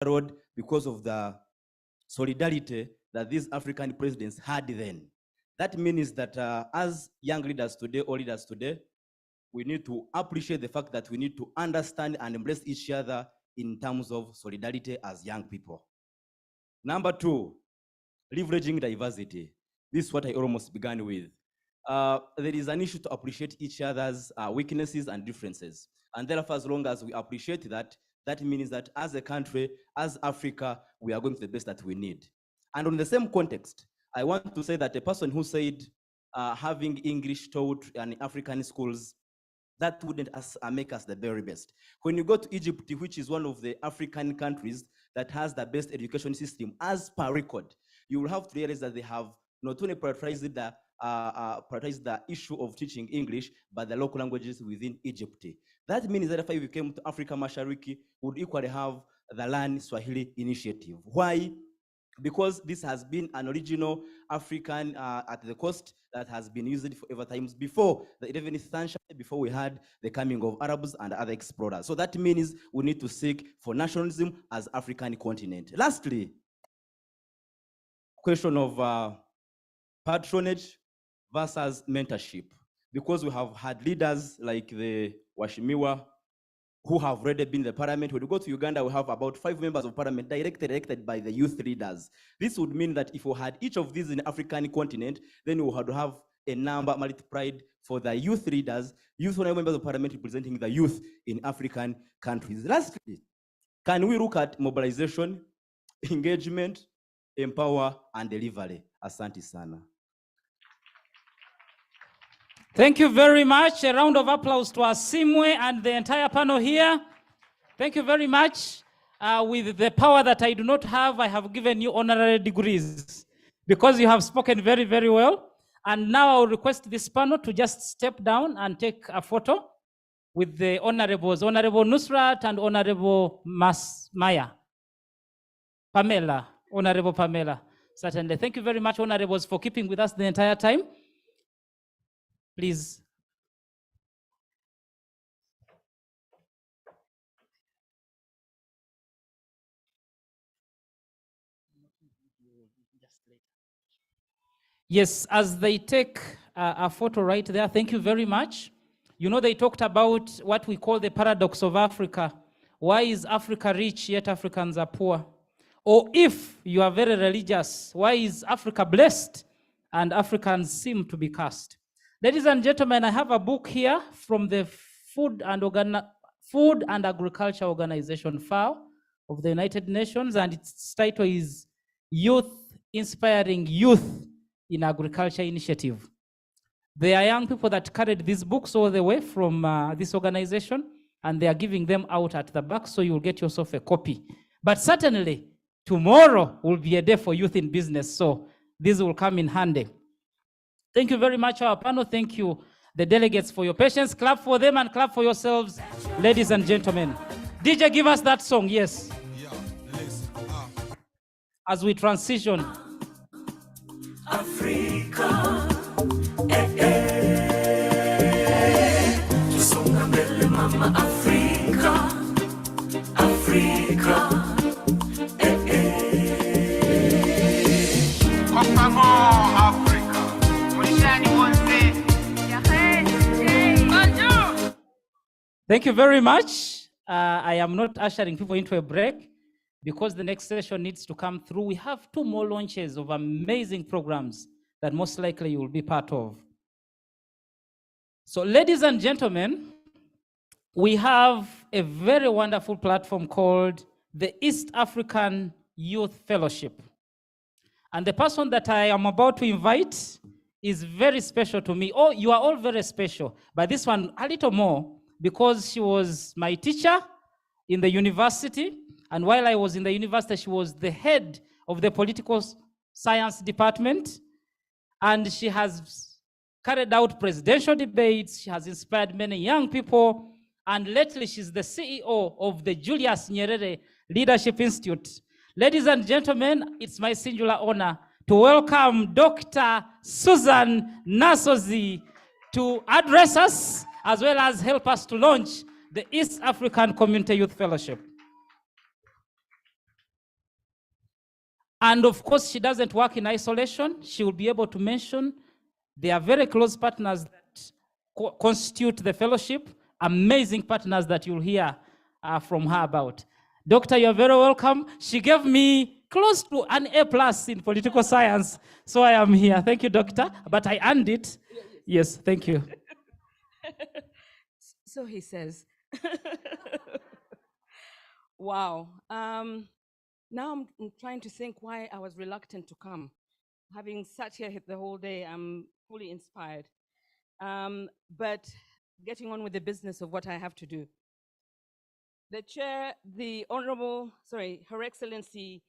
road because of the solidarity that these African presidents had then. That means that as young leaders today, or leaders today, we need to appreciate the fact that we need to understand and embrace each other in terms of solidarity as young people. Number two, leveraging diversity. This is what I almost began with. There is an issue to appreciate each other's weaknesses and differences. And therefore, as long as we appreciate that, that means that as a country, as Africa, we are going to the best that we need. And on the same context, I want to say that a person who said having English taught in African schools, that wouldn't make us the very best. When you go to Egypt, which is one of the African countries that has the best education system as per record, you will have to realize that they have not only prioritized the issue of teaching English, but the local languages within Egypt. That means that if we came to Africa Mashariki, we would equally have the Learn Swahili initiative. Why? Because this has been an original African at the coast that has been used for ever times before the 11th century, before we had the coming of Arabs and other explorers. So that means we need to seek for nationalism as African continent. Lastly, question of patronage versus mentorship. Because we have had leaders like the Washimiwa who have already been in the parliament. When we go to Uganda, we have about 5 members of parliament directly elected by the youth leaders. This would mean that if we had each of these in the African continent, then we would have a number multiplied for the youth leaders, youth members of parliament representing the youth in African countries. Lastly, can we look at mobilization, engagement, empower, and delivery? Asante sana. Thank you very much. A round of applause to Asimwe and the entire panel here. Thank you very much. With the power that I do not have, I have given you honorary degrees because you have spoken very, very well. And now I will request this panel to just step down and take a photo with the honorables, Honorable Nusrat and Honorable Maya. Pamela, Honorable Pamela, certainly. Thank you very much, honorables, for keeping with us the entire time. Please. Yes, as they take a photo right there, thank you very much. You know, they talked about what we call the paradox of Africa. Why is Africa rich yet Africans are poor? Or if you are very religious, why is Africa blessed and Africans seem to be cursed? Ladies and gentlemen, I have a book here from the Food and Agriculture Organization, FAO, of the United Nations, and its title is Youth Inspiring Youth in Agriculture Initiative. There are young people that carried these books all the way from this organization, and they are giving them out at the back, so you'll get yourself a copy. But certainly, tomorrow will be a day for youth in business, so this will come in handy. Thank you very much, our panel. Thank you, the delegates, for your patience. Clap for them and clap for yourselves, ladies and gentlemen. DJ, give us that song, yes. As we transition. Africa, tusonga mbele mama Africa, Africa, Thank you very much. I am not ushering people into a break because the next session needs to come through. We have 2 more launches of amazing programs that most likely you will be part of. So, ladies and gentlemen, we have a very wonderful platform called the East African Youth Fellowship. And the person that I am about to invite is very special to me. Oh, you are all very special, but this one a little more, because she was my teacher in the university. And while I was in the university, she was the head of the political science department. And she has carried out presidential debates. She has inspired many young people. And lately, she's the CEO of the Julius Nyerere Leadership Institute. Ladies and gentlemen, it's my singular honor to welcome Dr. Susan Nasozi to address us, as well as help us to launch the East African Community Youth Fellowship. And of course, she doesn't work in isolation. She will be able to mention their very close partners that constitute the fellowship, amazing partners that you'll hear from her about. Doctor, you're very welcome. She gave me close to an A+ in political science, so I am here. Thank you, Doctor, but I earned it. Yes, thank you. So he says. Wow. Now I'm trying to think why I was reluctant to come. Having sat here the whole day, I'm fully inspired. But getting on with the business of what I have to do. The chair, the Honorable, Her Excellency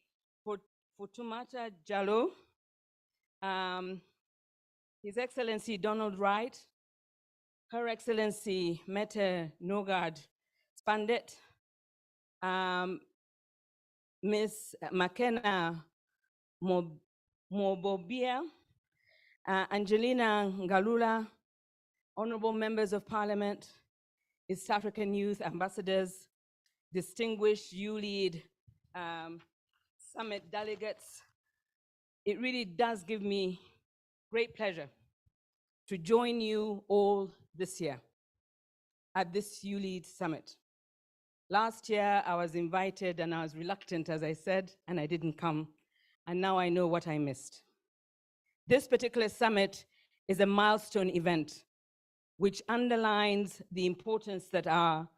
Fatoumata Jallow, His Excellency Donald Wright, Her Excellency Mette Nogard Spandet, Ms. McKenna Mobobia, Angelina Ngalula, honorable members of parliament, East African youth ambassadors, distinguished YouLead Summit delegates. It really does give me great pleasure to join you all this year at this YouLead Summit. Last year, I was invited and I was reluctant, as I said, and I didn't come. And now I know what I missed. This particular summit is a milestone event which underlines the importance that our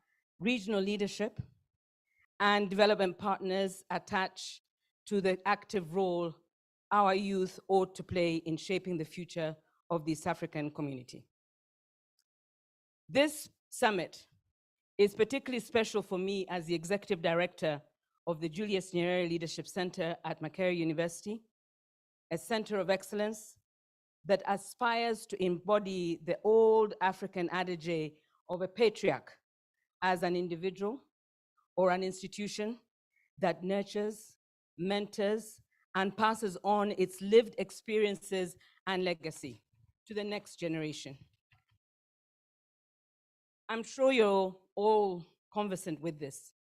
regional leadership and development partners attach to the active role our youth ought to play in shaping the future of the East African community. This summit is particularly special for me as the executive director of the Julius Nyerere Leadership Center at Makerere University, a center of excellence that aspires to embody the old African adage of a patriarch as an individual or an institution that nurtures, mentors, and passes on its lived experiences and legacy to the next generation. I'm sure you're all conversant with this,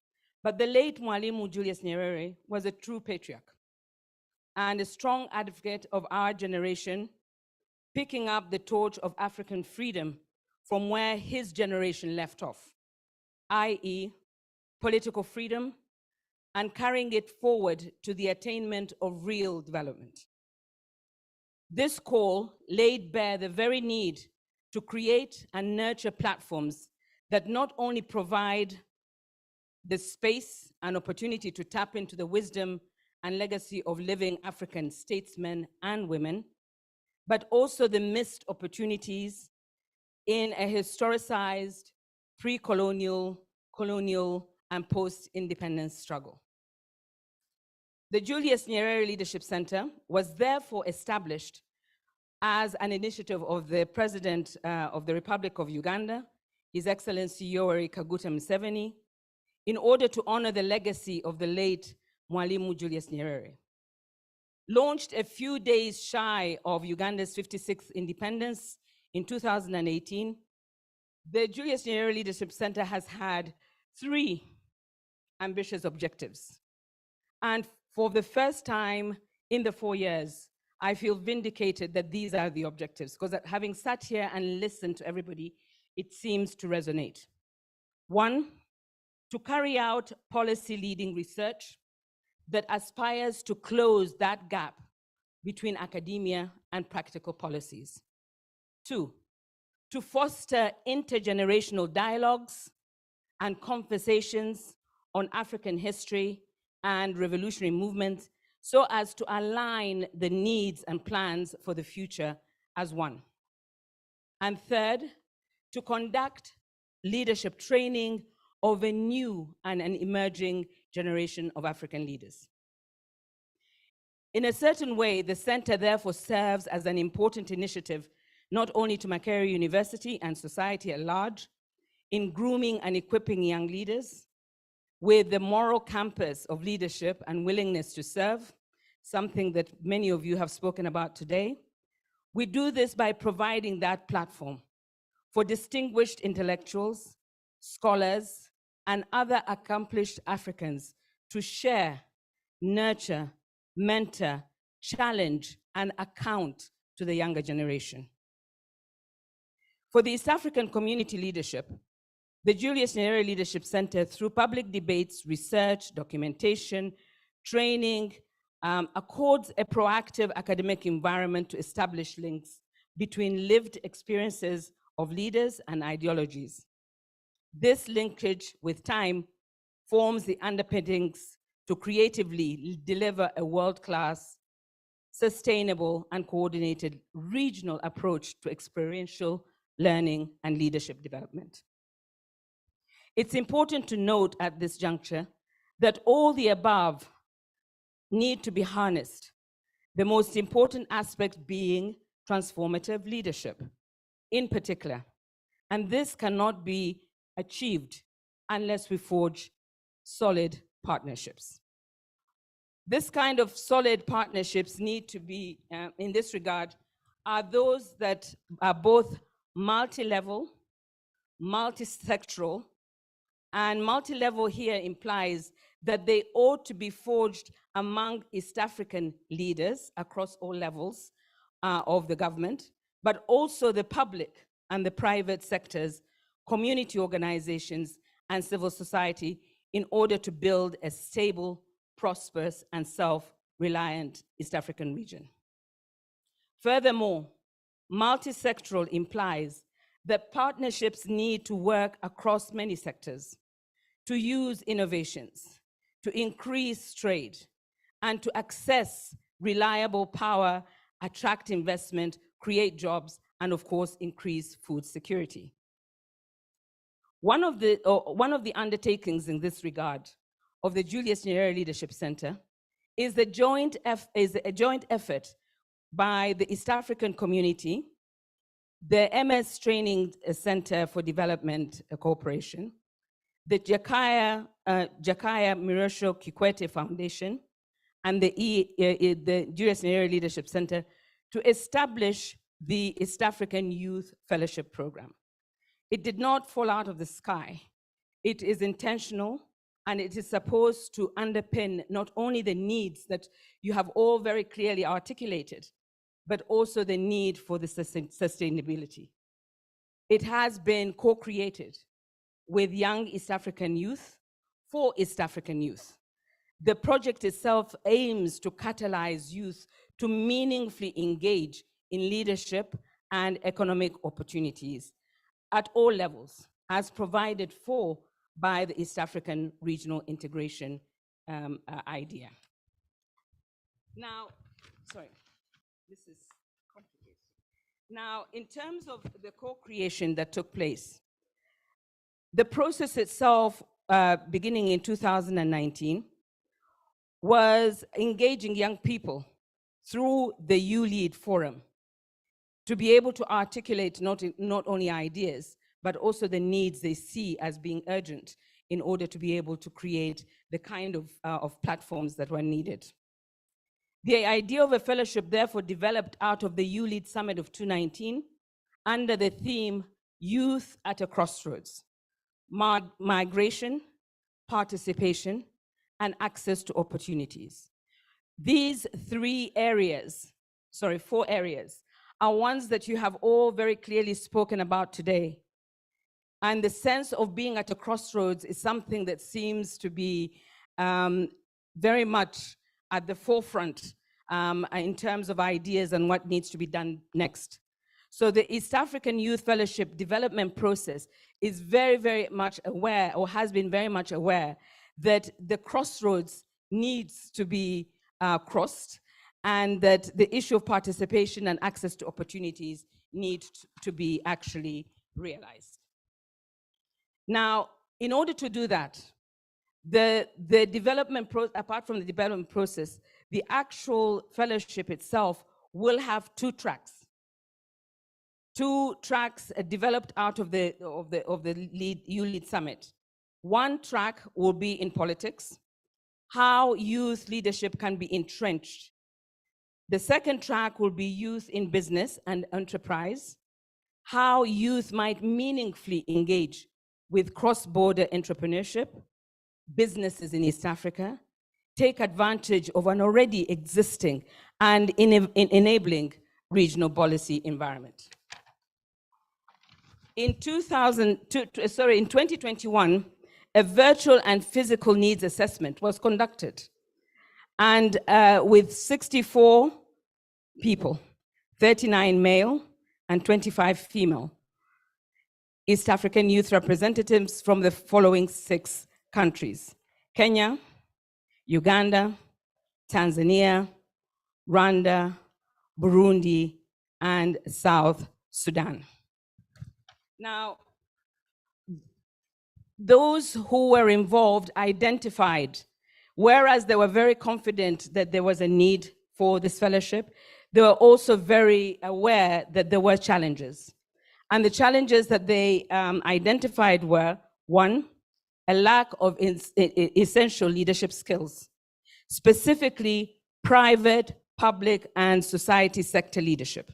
but the late Mwalimu Julius Nyerere was a true patriarch and a strong advocate of our generation, picking up the torch of African freedom from where his generation left off, i.e., political freedom, and carrying it forward to the attainment of real development. This call laid bare the very need to create and nurture platforms that not only provide the space and opportunity to tap into the wisdom and legacy of living African statesmen and women, but also the missed opportunities in a historicized pre-colonial, colonial, and post-independence struggle. The Julius Nyerere Leadership Center was therefore established as an initiative of the President of the Republic of Uganda, His Excellency Yoweri Kaguta Museveni, in order to honor the legacy of the late Mwalimu Julius Nyerere. Launched a few days shy of Uganda's 56th independence in 2018, the Julius Nyerere Leadership Center has had 3 ambitious objectives. And for the first time in the 4 years, I feel vindicated that these are the objectives, because having sat here and listened to everybody, it seems to resonate. 1, to carry out policy leading research that aspires to close that gap between academia and practical policies. 2, to foster intergenerational dialogues and conversations on African history and revolutionary movements so as to align the needs and plans for the future as one. And 3rd, to conduct leadership training of a new and an emerging generation of African leaders. In a certain way, the center therefore serves as an important initiative, not only to Makerere University and society at large, in grooming and equipping young leaders with the moral compass of leadership and willingness to serve, something that many of you have spoken about today. We do this by providing that platform for distinguished intellectuals, scholars, and other accomplished Africans to share, nurture, mentor, challenge, and account to the younger generation. For the East African community leadership, the Julius Nyerere Leadership Center, through public debates, research, documentation, training, accords a proactive academic environment to establish links between lived experiences of leaders and ideologies. This linkage with time forms the underpinnings to creatively deliver a world-class, sustainable, and coordinated regional approach to experiential learning and leadership development. It's important to note at this juncture that all the above need to be harnessed, the most important aspect being transformative leadership in particular. And this cannot be achieved unless we forge solid partnerships. This kind of solid partnerships need to be, in this regard, are those that are both multi-level, multi-sectoral, and multi-level here implies that they ought to be forged among East African leaders across all levels of the government, but also the public and the private sectors, community organizations, and civil society in order to build a stable, prosperous, and self-reliant East African region. Furthermore, multi-sectoral implies that partnerships need to work across many sectors to use innovations, to increase trade, and to access reliable power, attract investment, create jobs, and of course, increase food security. One of the undertakings in this regard of the Julius Nyerere Leadership Center is a joint effort by the East African community, the MS Training Center for Development Cooperation, the Jakaya Mrisho Kikwete Foundation, and the Julius Nyerere Leadership Center to establish the East African Youth Fellowship Program. It did not fall out of the sky. It is intentional, and it is supposed to underpin not only the needs that you have all very clearly articulated, but also the need for the sustainability. It has been co-created with young East African youth for East African youth. The project itself aims to catalyze youth to meaningfully engage in leadership and economic opportunities at all levels, as provided for by the East African regional integration idea. Now, sorry, this is complicated. Now, in terms of the co-creation that took place, the process itself, beginning in 2019, was engaging young people through the YouLead Forum to be able to articulate not only ideas, but also the needs they see as being urgent in order to be able to create the kind of platforms that were needed. The idea of a fellowship therefore developed out of the YouLead Summit of 2019 under the theme, Youth at a Crossroads, Migration, Participation, and Access to Opportunities. These four areas, are ones that you have all very clearly spoken about today. And the sense of being at a crossroads is something that seems to be very much at the forefront in terms of ideas and what needs to be done next. So the East African Youth Fellowship development process is very, very much aware, or has been very much aware, that the crossroads needs to be crossed, and that the issue of participation and access to opportunities need to be actually realized. Now, in order to do that, the development apart from the development process, the actual fellowship itself will have two tracks developed out of the YouLead Summit. One track will be in politics, how youth leadership can be entrenched. The second track will be youth in business and enterprise, how youth might meaningfully engage with cross-border entrepreneurship, businesses in East Africa, take advantage of an already existing and enabling regional policy environment. In 2021, a virtual and physical needs assessment was conducted, and with 64 people, 39 male and 25 female, East African youth representatives from the following 6 countries: Kenya, Uganda, Tanzania, Rwanda, Burundi, and South Sudan. Now, those who were involved identified, whereas they were very confident that there was a need for this fellowship, they were also very aware that there were challenges. And the challenges that they identified were, 1, a lack of essential leadership skills, specifically private, public, and society sector leadership.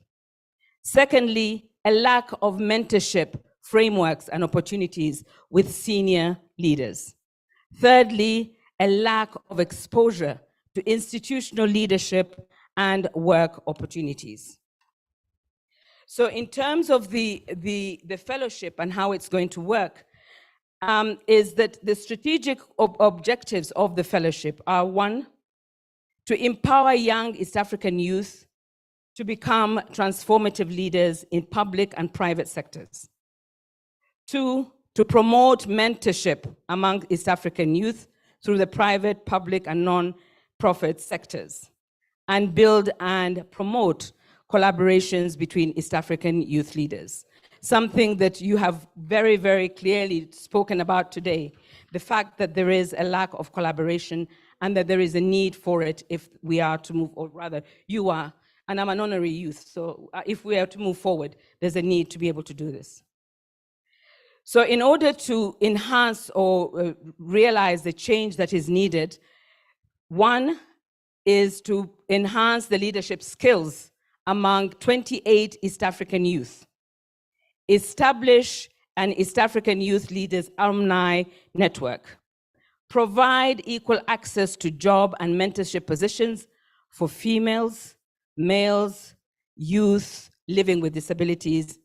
Secondly, a lack of mentorship frameworks and opportunities with senior leaders. Thirdly, a lack of exposure to institutional leadership and work opportunities. So in terms of the fellowship and how it's going to work, is that the strategic objectives of the fellowship are: 1, to empower young East African youth to become transformative leaders in public and private sectors. 2, to promote mentorship among East African youth through the private, public, and non-profit sectors, and build and promote collaborations between East African youth leaders. Something that you have very, very clearly spoken about today, the fact that there is a lack of collaboration and that there is a need for it if we are to move, or rather, you are, and I'm an honorary youth, so if we are to move forward, there's a need to be able to do this. So in order to enhance or realize the change that is needed, 1 is to enhance the leadership skills among 28 East African youth, establish an East African Youth Leaders Alumni Network, provide equal access to job and mentorship positions for females, males, youth living with disabilities,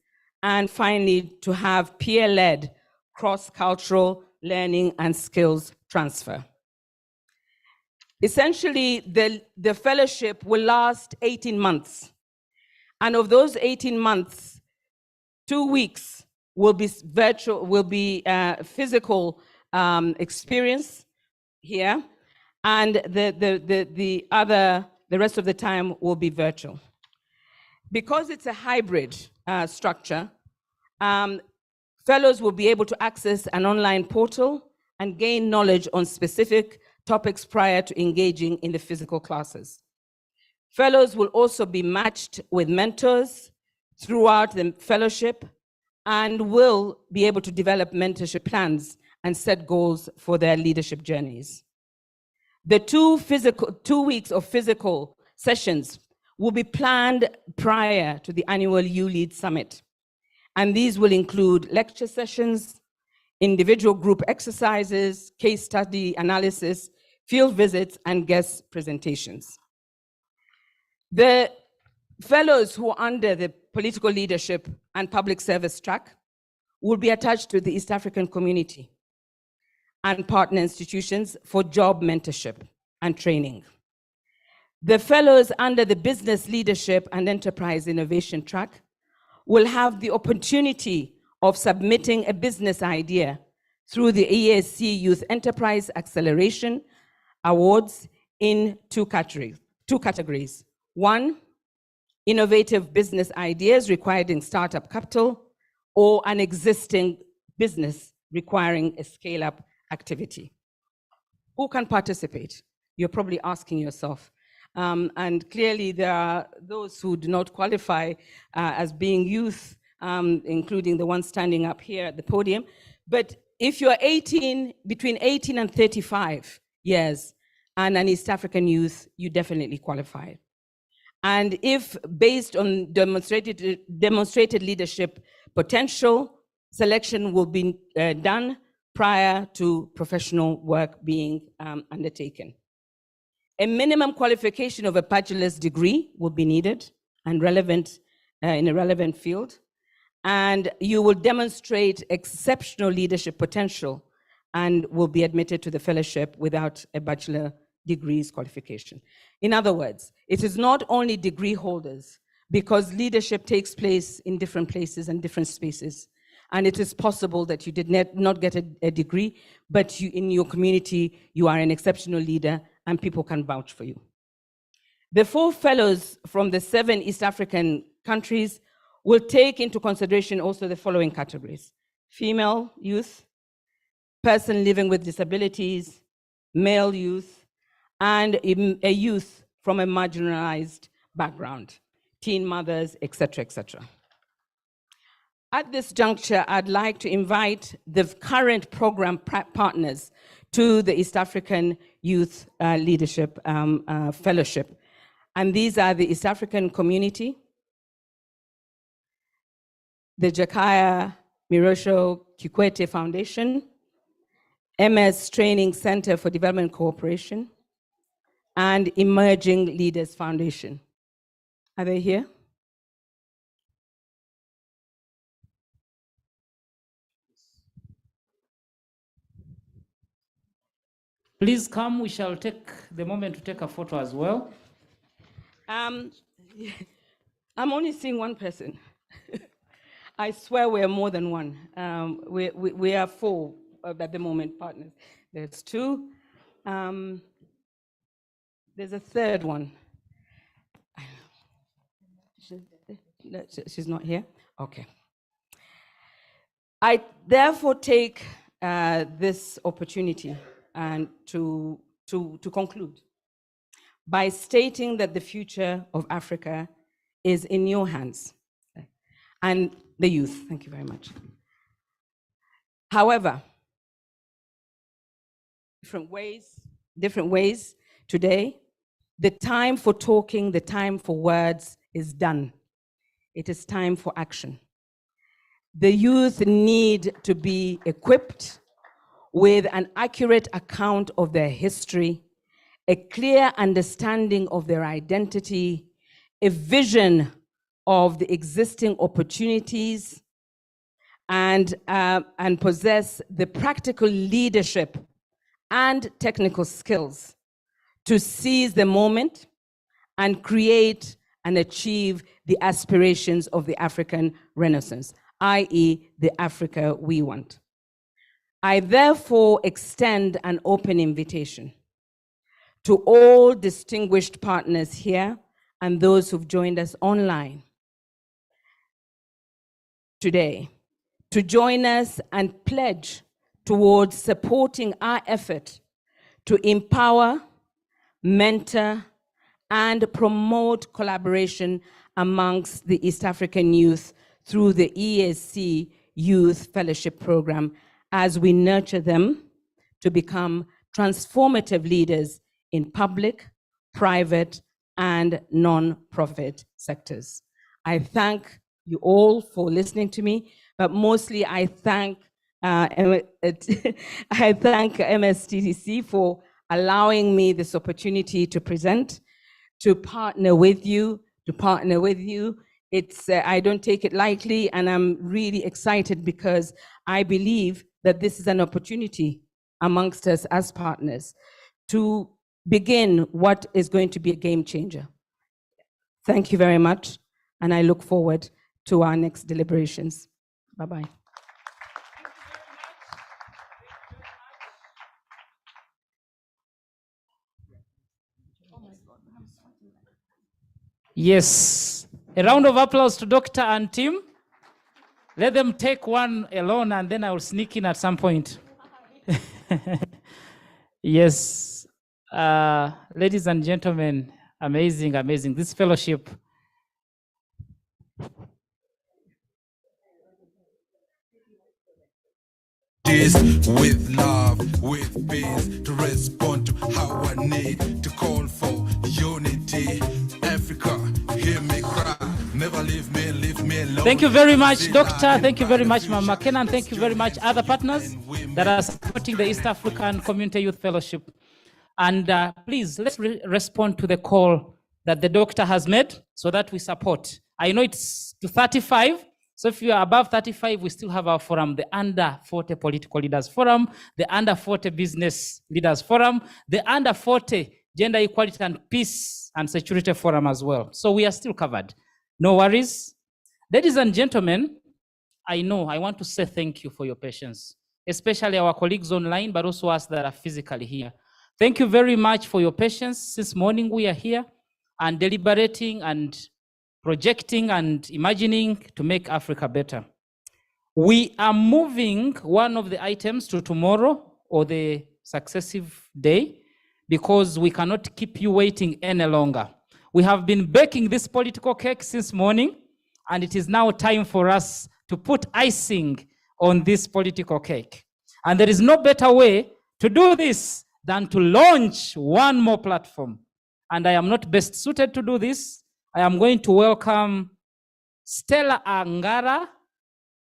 and finally, to have peer-led cross-cultural learning and skills transfer. Essentially, the fellowship will last 18 months. And of those 18 months, 2 weeks will be virtual, will be physical experience here, and the rest of the time will be virtual. Because it's a hybrid structure, fellows will be able to access an online portal and gain knowledge on specific topics prior to engaging in the physical classes. Fellows will also be matched with mentors throughout the fellowship and will be able to develop mentorship plans and set goals for their leadership journeys. The 2 weeks of physical sessions will be planned prior to the annual YouLead Summit. And these will include lecture sessions, individual group exercises, case study analysis, field visits, and guest presentations. The fellows who are under the political leadership and public service track will be attached to the East African community and partner institutions for job mentorship and training. The fellows under the business leadership and enterprise innovation track will have the opportunity of submitting a business idea through the EASC Youth Enterprise Acceleration Awards in 2 categories. 1, innovative business ideas requiring startup capital, or an existing business requiring a scale-up activity. Who can participate? You're probably asking yourself. And clearly there are those who do not qualify as being youth, including the ones standing up here at the podium. But if you're between 18 and 35 years and an East African youth, you definitely qualify. And if based on demonstrated leadership potential, selection will be done prior to professional work being undertaken. A minimum qualification of a bachelor's degree will be needed and relevant in a relevant field. And you will demonstrate exceptional leadership potential and will be admitted to the fellowship without a bachelor degree's qualification. In other words, it is not only degree holders, because leadership takes place in different places and different spaces. And it is possible that you did not get a degree, but in your community, you are an exceptional leader and people can vouch for you. The 4 fellows from the 7 East African countries will take into consideration also the following categories: female youth, person living with disabilities, male youth, and a youth from a marginalized background, teen mothers, etc., etc. At this juncture, I'd like to invite the current program partners to the East African Youth Leadership Fellowship. And these are the East African Community, the Jakaya Mirosho Kikwete Foundation, MS Training Center for Development Cooperation, and Emerging Leaders Foundation. Are they here? Please come, we shall take the moment to take a photo as well. I'm only seeing one person. I swear we are more than one. We are 4 at the moment, partners. There's 2. There's a 3rd one. She's not here? Okay. I therefore take this opportunity and to conclude by stating that the future of Africa is in your hands and the youth. Thank you very much. However, different ways today, the time for talking, the time for words is done. It is time for action. The youth need to be equipped with an accurate account of their history, a clear understanding of their identity, a vision of the existing opportunities, and possess the practical leadership and technical skills to seize the moment and create and achieve the aspirations of the African Renaissance, i.e., the Africa we want. I therefore extend an open invitation to all distinguished partners here and those who've joined us online today to join us and pledge towards supporting our effort to empower, mentor, and promote collaboration amongst the East African youth through the EAC Youth Fellowship Program as we nurture them to become transformative leaders in public, private, and non-profit sectors. I thank you all for listening to me, but mostly I thank MSTDC for allowing me this opportunity to present, to partner with you, It's, I don't take it lightly, and I'm really excited because I believe that this is an opportunity amongst us as partners to begin what is going to be a game changer. Thank you very much, and I look forward to our next deliberations. Bye-bye. Yes, a round of applause to Dr. and team. Let them take one alone and then I will sneak in at some point. Yes, ladies and gentlemen, amazing, amazing. This fellowship. With love, with peace, to respond to how I need to call for unity. Africa, hear me cry, never leave me alone. Thank you very much, Doctor. Thank you very much, Mama Kenan. Thank you very much, other partners that are supporting the East African Community Youth Fellowship. And please, let's respond to the call that the doctor has made so that we support. I know it's to 35. So if you are above 35, we still have our forum, the Under 40 Political Leaders Forum, the Under 40 Business Leaders Forum, the Under 40 Gender Equality and Peace and Security Forum as well. So we are still covered. No worries. Ladies and gentlemen, I want to say thank you for your patience, especially our colleagues online, but also us that are physically here. Thank you very much for your patience. Since morning we are here and deliberating and projecting and imagining to make Africa better. We are moving one of the items to tomorrow or the successive day because we cannot keep you waiting any longer. We have been baking this political cake since morning, and it is now time for us to put icing on this political cake. And there is no better way to do this than to launch one more platform. And I am not best suited to do this. I am going to welcome Stella Angara,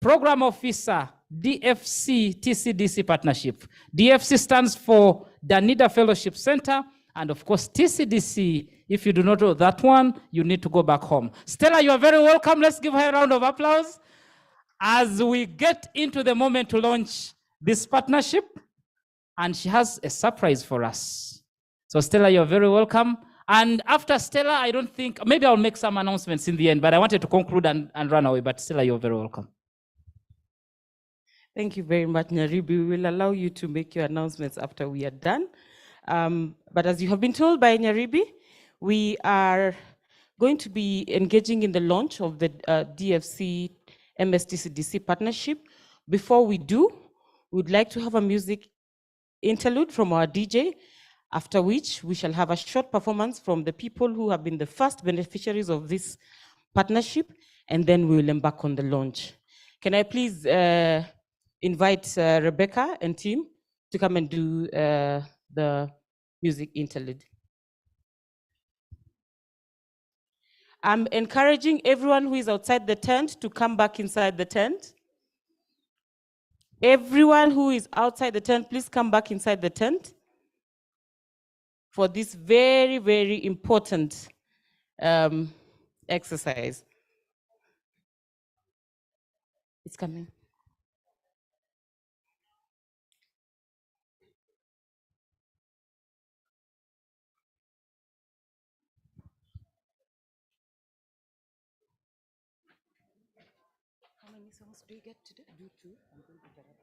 Program Officer, DFC TCDC Partnership. DFC stands for Danida Fellowship Center, and of course TCDC. If you do not know that one, you need to go back home. Stella, you are very welcome. Let's give her a round of applause as we get into the moment to launch this partnership. And she has a surprise for us. So Stella, you're very welcome. And after Stella, I don't think, maybe I'll make some announcements in the end, but I wanted to conclude and run away. But Stella, you're very welcome. Thank you very much, Nyaribi. We will allow you to make your announcements after we are done. But as you have been told by Nyaribi, we are going to be engaging in the launch of the DFC MSTCDC partnership. Before we do, we'd like to have a music interlude from our DJ, after which we shall have a short performance from the people who have been the first beneficiaries of this partnership, and then we will embark on the launch. Can I please invite Rebecca and team to come and do the music interlude. I'm encouraging everyone who is outside the tent to come back inside the tent. Everyone who is outside the tent, please come back inside the tent for this very, very important exercise. It's coming. How many songs do you get to do? Do two. I'm going to get up.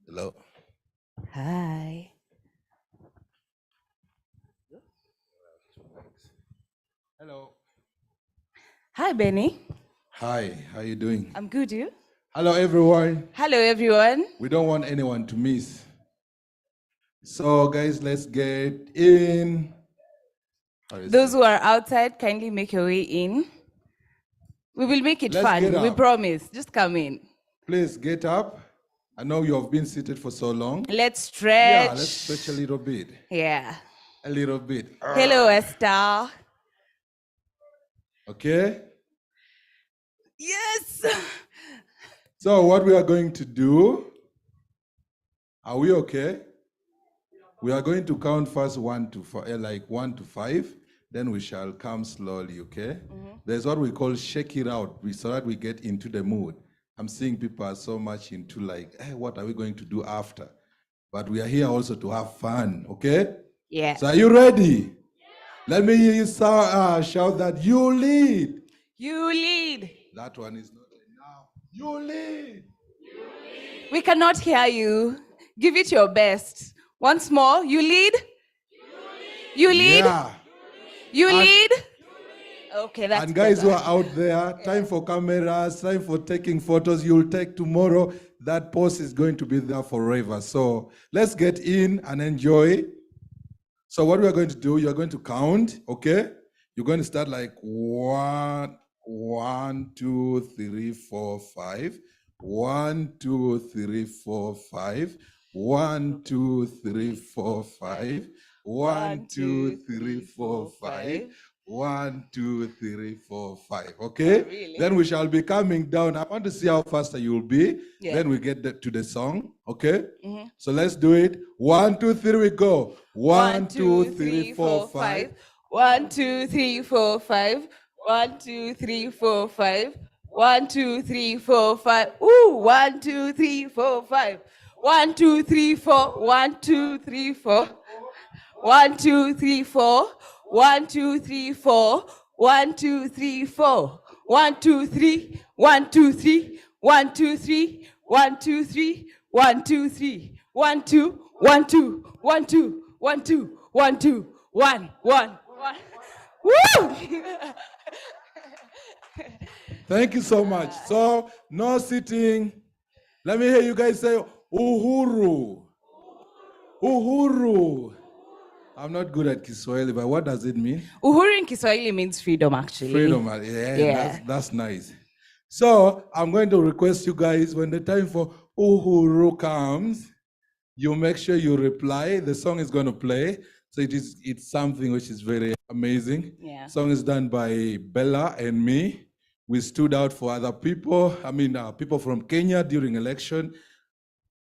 Hello. Hi. Hello. Hi, Benny. Hi, how you doing? I'm good, you? Hello, everyone. Hello, everyone. We don't want anyone to miss. So, guys, let's get in. Those who are outside, kindly make your way in. We will make it Let's fun. get We up. promise. Just come in. Please get up. I know you have been seated for so long. Let's stretch. Yeah, let's stretch a little bit. Yeah. A little bit. Hello, Esther. Okay? Yes. So, what we are going to do, are we okay? We are going to count first 1 to 5, like 1 to 5, then we shall come slowly, okay? There's what we call shake it out, so that we get into the mood. I'm seeing people are so much into like, hey, what are we going to do after? But we are here also to have fun, okay? Yeah. So are you ready? Let me hear you shout that you lead. You lead. That one is not enough. You lead. We cannot hear you. Give it your best. Once more. You lead. You lead. Yeah. You And- lead. Okay, that's And guys better. who are out there, time for cameras, time for taking photos. You'll take tomorrow. That post is going to be there forever. So let's get in and enjoy. So what we are going to do, you're going to count, okay? You're going to start like 1, 2, 3, 4, 5. 1, 2, 3, 4, 5. 1, 2, 3, 4, 5. 1, 2, 3, 4, 5. 1, 2, 3, 4, 5. Okay? Oh, really? Then we shall be coming down. I want to see how faster you will be. Yeah. Then we get to the song. Okay? Mhm. So let's do it. 1, 2, 3, we go. 1, 2, 3, 3, 4, 5. 1, 2, 3, 4, 5. 1, 2, 3, 4, 5. 1, 2, 3, 4, 5. Ooh, 1, 2, 3, 4, 5. 1, 2, 3, 4. 1, 2, 3, 4. 1, 2, 3, 4. 1, 2, 3, 4. 1, 2, 3, 4. 1, 2, 3. 1, 2, 3. 1, 2, 3. 1, 2, 3. 1, 2, 3. 1, 2. 1, 2. 1, 2. 1, 2. 1, 2. 1, 1. Woo! Thank you so much. So, no sitting. Let me hear you guys say, Uhuru. Uhuru. I'm not good at Kiswahili, but what does it mean? Uhuru in Kiswahili means freedom, actually. Freedom. Yeah. That's nice. So, I'm going to request you guys, when the time for Uhuru comes, you make sure you reply. The song is going to play. So it's something which is very amazing. Yeah. Song is done by Bella and me. We stood out for other people. I mean, people from Kenya during election.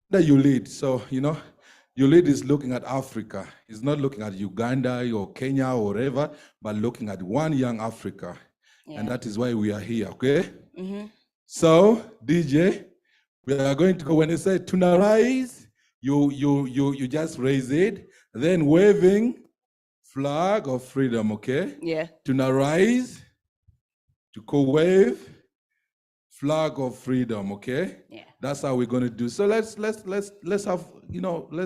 That YouLead. So, YouLead is looking at Africa. He's not looking at Uganda or Kenya or wherever, but looking at one young Africa. Yeah. And that is why we are here, okay? Mm-hmm. So, DJ, we are going to go, when they say tuna rise, you just raise it, then waving flag of freedom, okay? Yeah. Tuna rise, to co-wave, flag of freedom, okay? Yeah. That's how we're going to do. So let's have, let's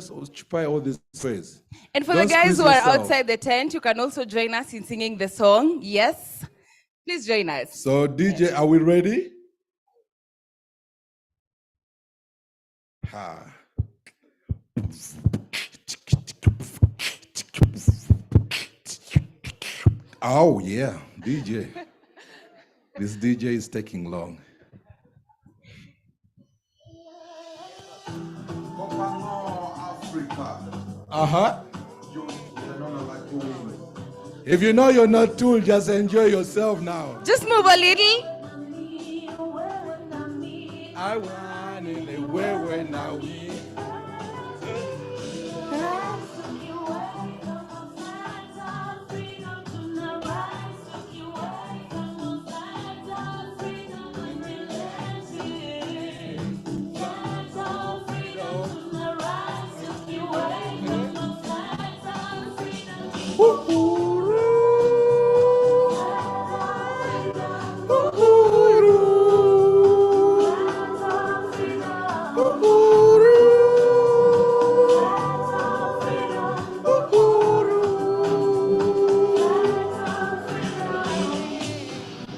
occupy all this space. And for Don't the guys squeeze who are yourself. outside the tent, you can also join us in singing the song. Yes. Please join us. So DJ, are we ready? Ha. Oh yeah, DJ. This DJ is taking long. Uh-huh. If you know you're not tool, just enjoy yourself now. Just move a little. I want in the way when I win.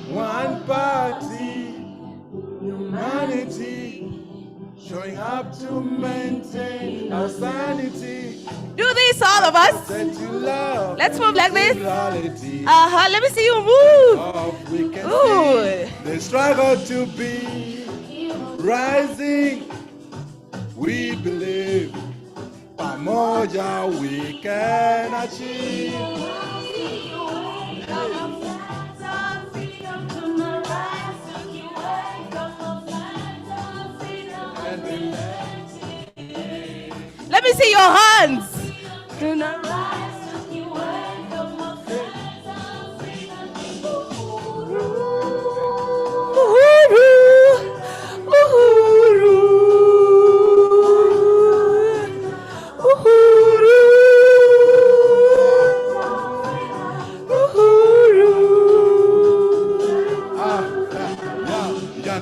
One party, humanity, showing up to maintain our sanity. Do this, all of us. That you love. Let's move like this. Reality. Let me see you move. Of we can Ooh. see the struggle to be rising. We believe pamoja we can achieve. Let me see your hands.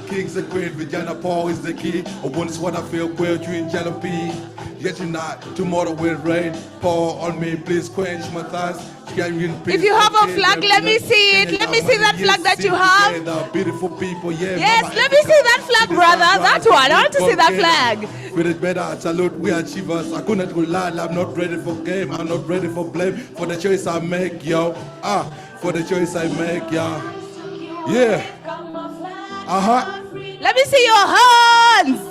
Kings and queen, Vijana Paul is the key. I once what I feel queer in Jalopy. Yet you not, tomorrow will rain. Pour on me, please quench my thirst. If you have a flag, let me see it. Let me see that flag that you have. Beautiful people, yeah. Yes, let me see that flag, brother. That one. I want to see that flag. With it better, salute, we achievers. I couldn't go lie, I'm not ready for game. I'm not ready for blame. For the choice I make, yo. For the choice I make, yo. Yeah. Uh-huh. Let me see your hands.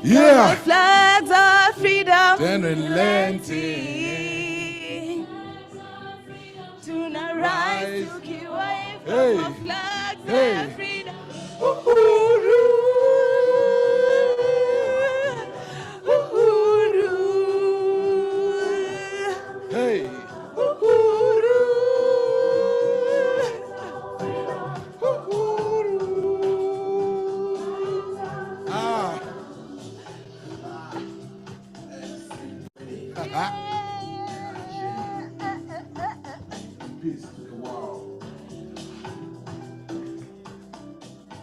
Yeah. Flags of freedom. Then relenting. To rise, tukiwa Hey. from flags Hey. and freedom. Hey. Ah.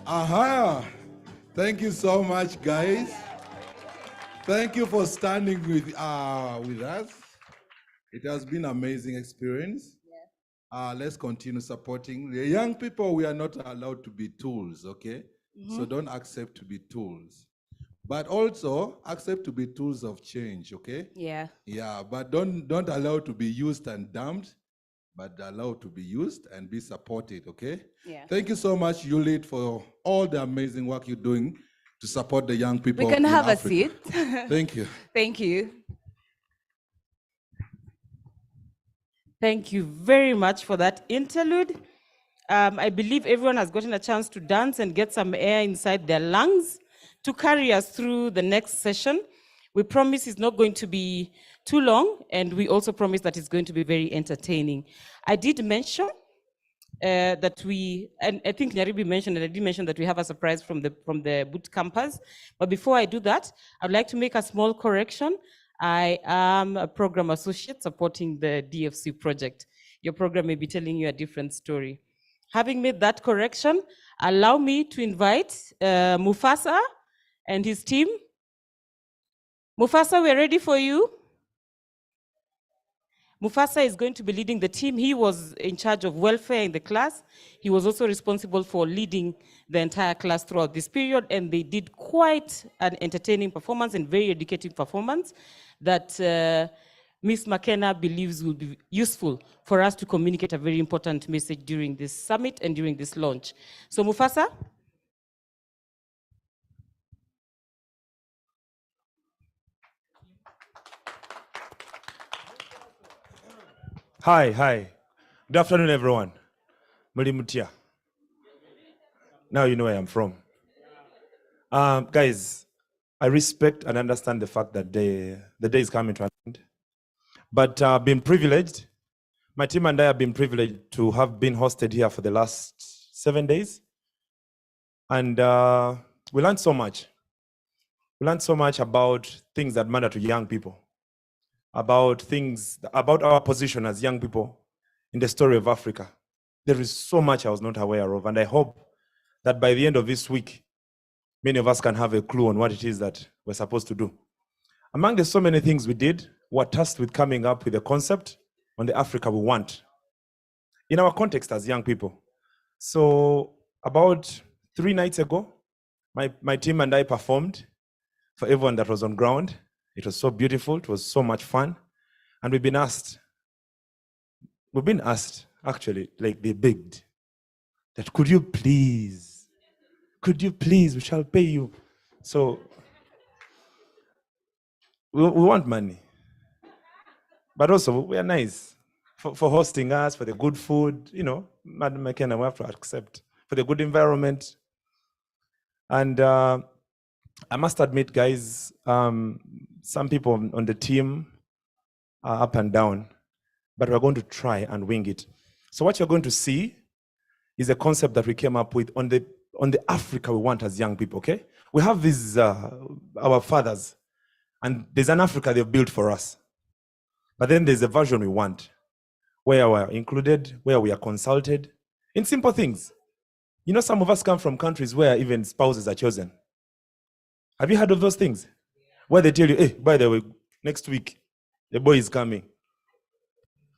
Aha. Thank you so much, guys. Thank you for standing with us. It has been an amazing experience. Let's continue supporting the young people. We are not allowed to be tools, okay? So don't accept to be tools, but also accept to be tools of change, okay? Yeah. Yeah, but don't allow to be used and dumped, but allow to be used and be supported, okay? Yeah. Thank you so much, YouLead, for all the amazing work you're doing to support the young people. We can in have a Africa. seat. Thank you. Thank you. Thank you very much for that interlude. I believe everyone has gotten a chance to dance and get some air inside their lungs to carry us through the next session. We promise it's not going to be too long, and we also promise that it's going to be very entertaining. I did mention that and I think Nyaribi mentioned, and I did mention that we have a surprise from the boot campers. But before I do that, I'd like to make a small correction. I am a program associate supporting the DFC project. Your program may be telling you a different story. Having made that correction, allow me to invite Mufasa and his team. Mufasa, we're ready for you. Mufasa is going to be leading the team. He was in charge of welfare in the class. He was also responsible for leading the entire class throughout this period, and they did quite an entertaining performance and very educative performance that Ms. McKenna believes will be useful for us to communicate a very important message during this summit and during this launch. So Mufasa. Hi. Good afternoon, everyone. Mulimutia. Now you know where I'm from. Guys, I respect and understand the fact that the day is coming to an end. But I've been privileged. My team and I have been privileged to have been hosted here for the last 7 days. And we learned so much. We learned so much about things that matter to young people, about our position as young people in the story of Africa. There is so much I was not aware of, and I hope that by the end of this week, many of us can have a clue on what it is that we're supposed to do. Among the so many things we did, we're tasked with coming up with a concept on the Africa we want in our context as young people. So about 3 nights ago, my team and I performed for everyone that was on ground. It was so beautiful. It was so much fun. And we've been asked, actually, like they begged, that could you please, we shall pay you. So we want money. But also, we are nice for hosting us, for the good food, Madam McKenna, we have to accept, for the good environment. And I must admit, guys, some people on the team are up and down, but we're going to try and wing it. So what you're going to see is a concept that we came up with on the Africa we want as young people, okay? We have these, our fathers, and there's an Africa they've built for us. But then there's a version we want, where we're included, where we are consulted, in simple things. Some of us come from countries where even spouses are chosen. Have you heard of those things? Where they tell you, hey, by the way, next week, the boy is coming.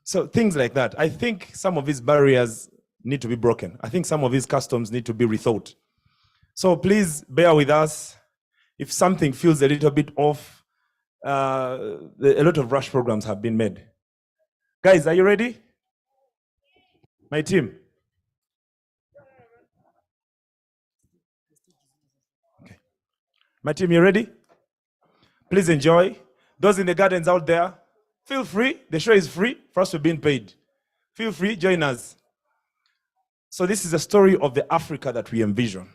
So things like that. I think some of these barriers need to be broken. I think some of these customs need to be rethought. So please bear with us. If something feels a little bit off, a lot of rush programs have been made. Guys, are you ready? My team. Okay. My team, you ready? Please enjoy. Those in the gardens out there, feel free. The show is free for us to be paid. Feel free, join us. So this is a story of the Africa that we envision.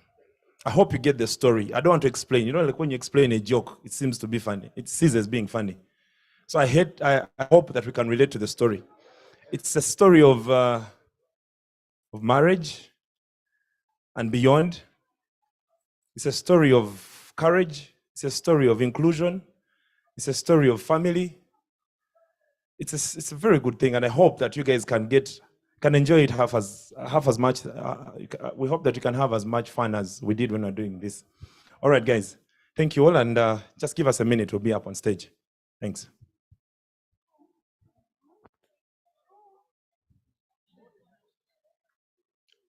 I hope you get the story. I don't want to explain. You know, like when you explain a joke, it seems to be funny. It sees as being funny. So I hope that we can relate to the story. It's a story of marriage and beyond. It's a story of courage. It's a story of inclusion. It's a story of family. It's a very good thing, and I hope that you guys can enjoy it half as much. We hope that you can have as much fun as we did when we were doing this. All right, guys. Thank you all, and just give us a minute. We'll be up on stage. Thanks.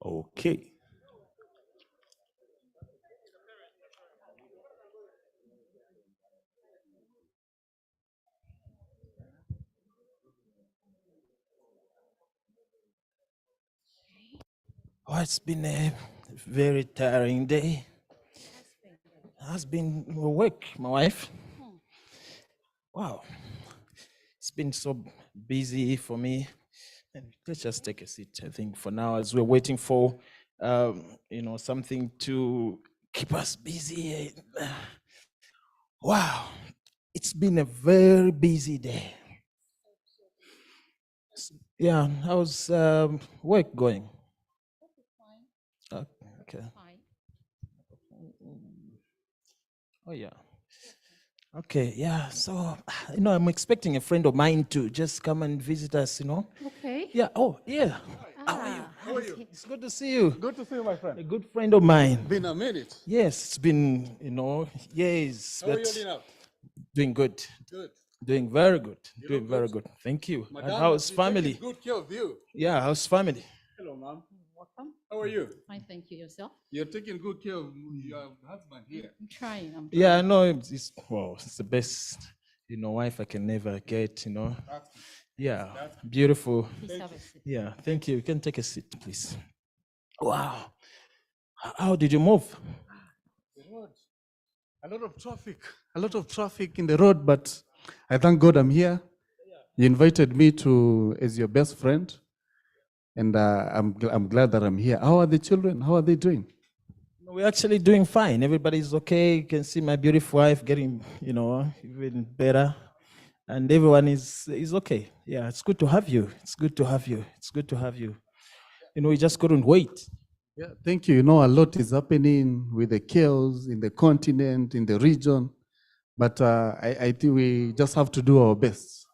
Okay. Oh, it's been a very tiring day. Has been work, my wife. Wow, it's been so busy for me. And let's just take a seat. I think for now, as we're waiting for, something to keep us busy. Wow, it's been a very busy day. Yeah, how's work going? Okay. Oh yeah. Okay, yeah. So, I'm expecting a friend of mine to just come and visit us, Okay. Yeah. Oh, yeah. How are you? How are you? It's good to see you. Good to see you, my friend. A good friend of mine. Been a minute. Yes, it's been, years. How are you but holding up? doing good. Good. Doing very good. You Doing look very good. good. Thank you. Madam And how's has been taking family? good care of you. Yeah, how's family? Hello, ma'am. Welcome. How are you? Fine, thank you. Yourself? You're taking good care of your husband here. I'm trying. Yeah, I know it's the best, wife I can never get, That's Yeah, That's- beautiful. Please have a seat. Yeah, thank you. You can take a seat, please. Wow. How did you move? the road. A lot of traffic. A lot of traffic in the road, but I thank God I'm here. You invited me as your best friend, and I'm glad that I'm here. How are the children? How are they doing? We're actually doing fine. Everybody's okay. You can see my beautiful wife getting, even better. And everyone is okay. Yeah, it's good to have you. It's good to have you. It's good to have you. We just couldn't wait. Yeah, thank you. A lot is happening with the chaos in the continent, in the region, but I think we just have to do our best.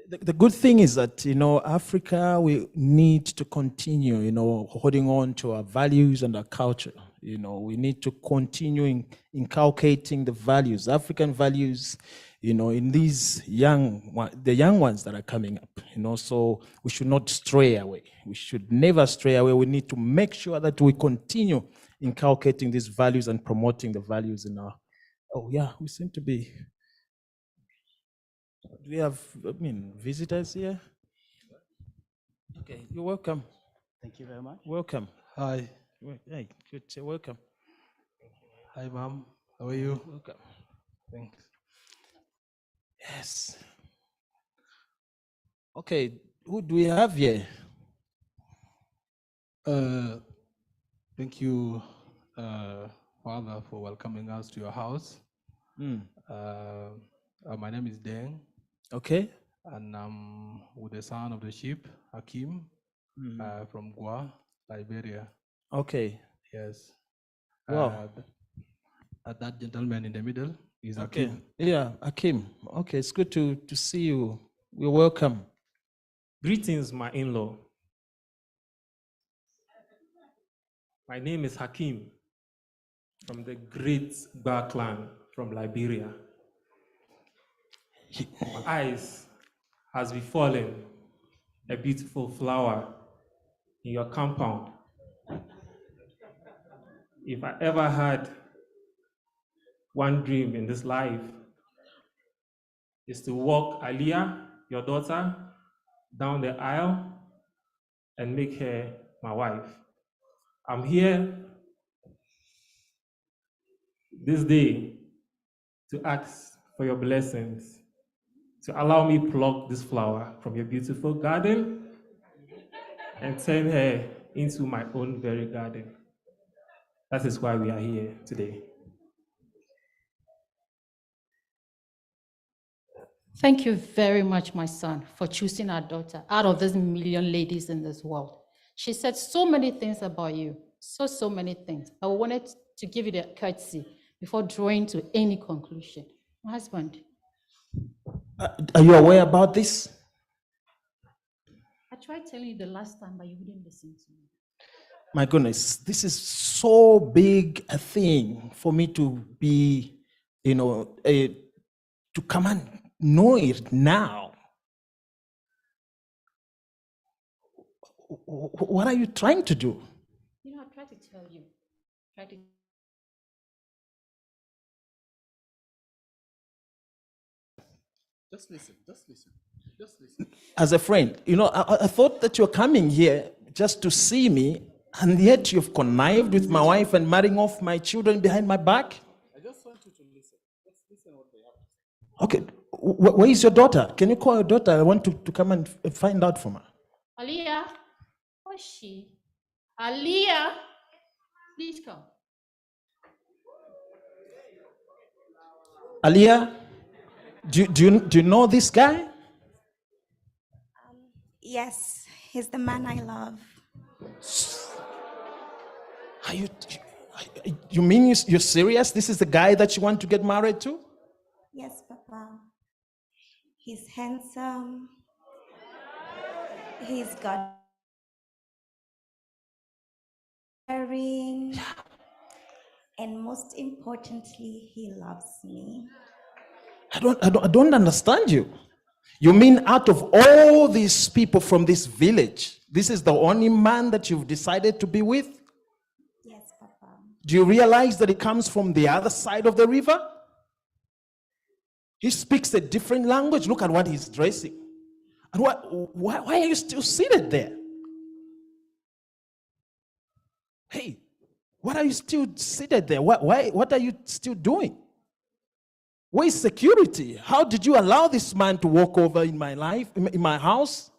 The good thing is that, Africa, we need to continue, holding on to our values and our culture. We need to continue inculcating the values, African values, in these the young ones that are coming up, so we should not stray away. We should never stray away. We need to make sure that we continue inculcating these values and promoting the values in our, we seem to be, do we have, visitors here? Okay, you're welcome. Thank you very much. Welcome. Hi. Hey, good. Welcome. Hi, ma'am. How are you? Welcome. Thanks. Yes. Okay, who do we have here? Thank you, Father, for welcoming us to your house. My name is Deng, Okay. and I'm with the son of the sheep, Hakim, from Gua, Liberia. Okay. Yes. Wow. That gentleman in the middle is Okay. Hakim. Yeah, Akim. Okay, it's good to see you. We're welcome. Greetings, my in-law. My name is Hakim from the great Ba clan from Liberia. My eyes has befallen a beautiful flower in your compound. If I ever had one dream in this life, is to walk Aliyah, your daughter, down the aisle and make her my wife. I'm here this day to ask for your blessings, to allow me pluck this flower from your beautiful garden and turn her into my own very garden. That is why we are here today. Thank you very much, my son, for choosing our daughter out of these million ladies in this world. She said so many things about you, so many things. I wanted to give you the courtesy before drawing to any conclusion. My husband. Are you aware about this? I tried telling you the last time, but you wouldn't listen to me. My goodness, this is so big a thing for me to be, to come and know it now. What are you trying to do? I tried to tell you. Just listen. As a friend, I thought that you're coming here just to see me, and yet you've connived with my wife and marrying off my children behind my back. I just want you to listen. Just listen what they have. Okay, where is your daughter? Can you call your daughter? I want to come and find out from her. Aliyah, where's she? Aliyah, please come. Aliyah, do you know this guy? Yes, he's the man I love. You mean you're serious? This is the guy that you want to get married to? Yes, Papa. He's handsome. He's got caring. And most importantly, he loves me. I don't understand you. You mean out of all these people from this village, this is the only man that you've decided to be with? Yes, Papa. Do you realize that he comes from the other side of the river? He speaks a different language. Look at what he's dressing. And why are you still seated there? Hey, what are you still seated there? What are you still doing? Where is security? How did you allow this man to walk over in my life, in my house?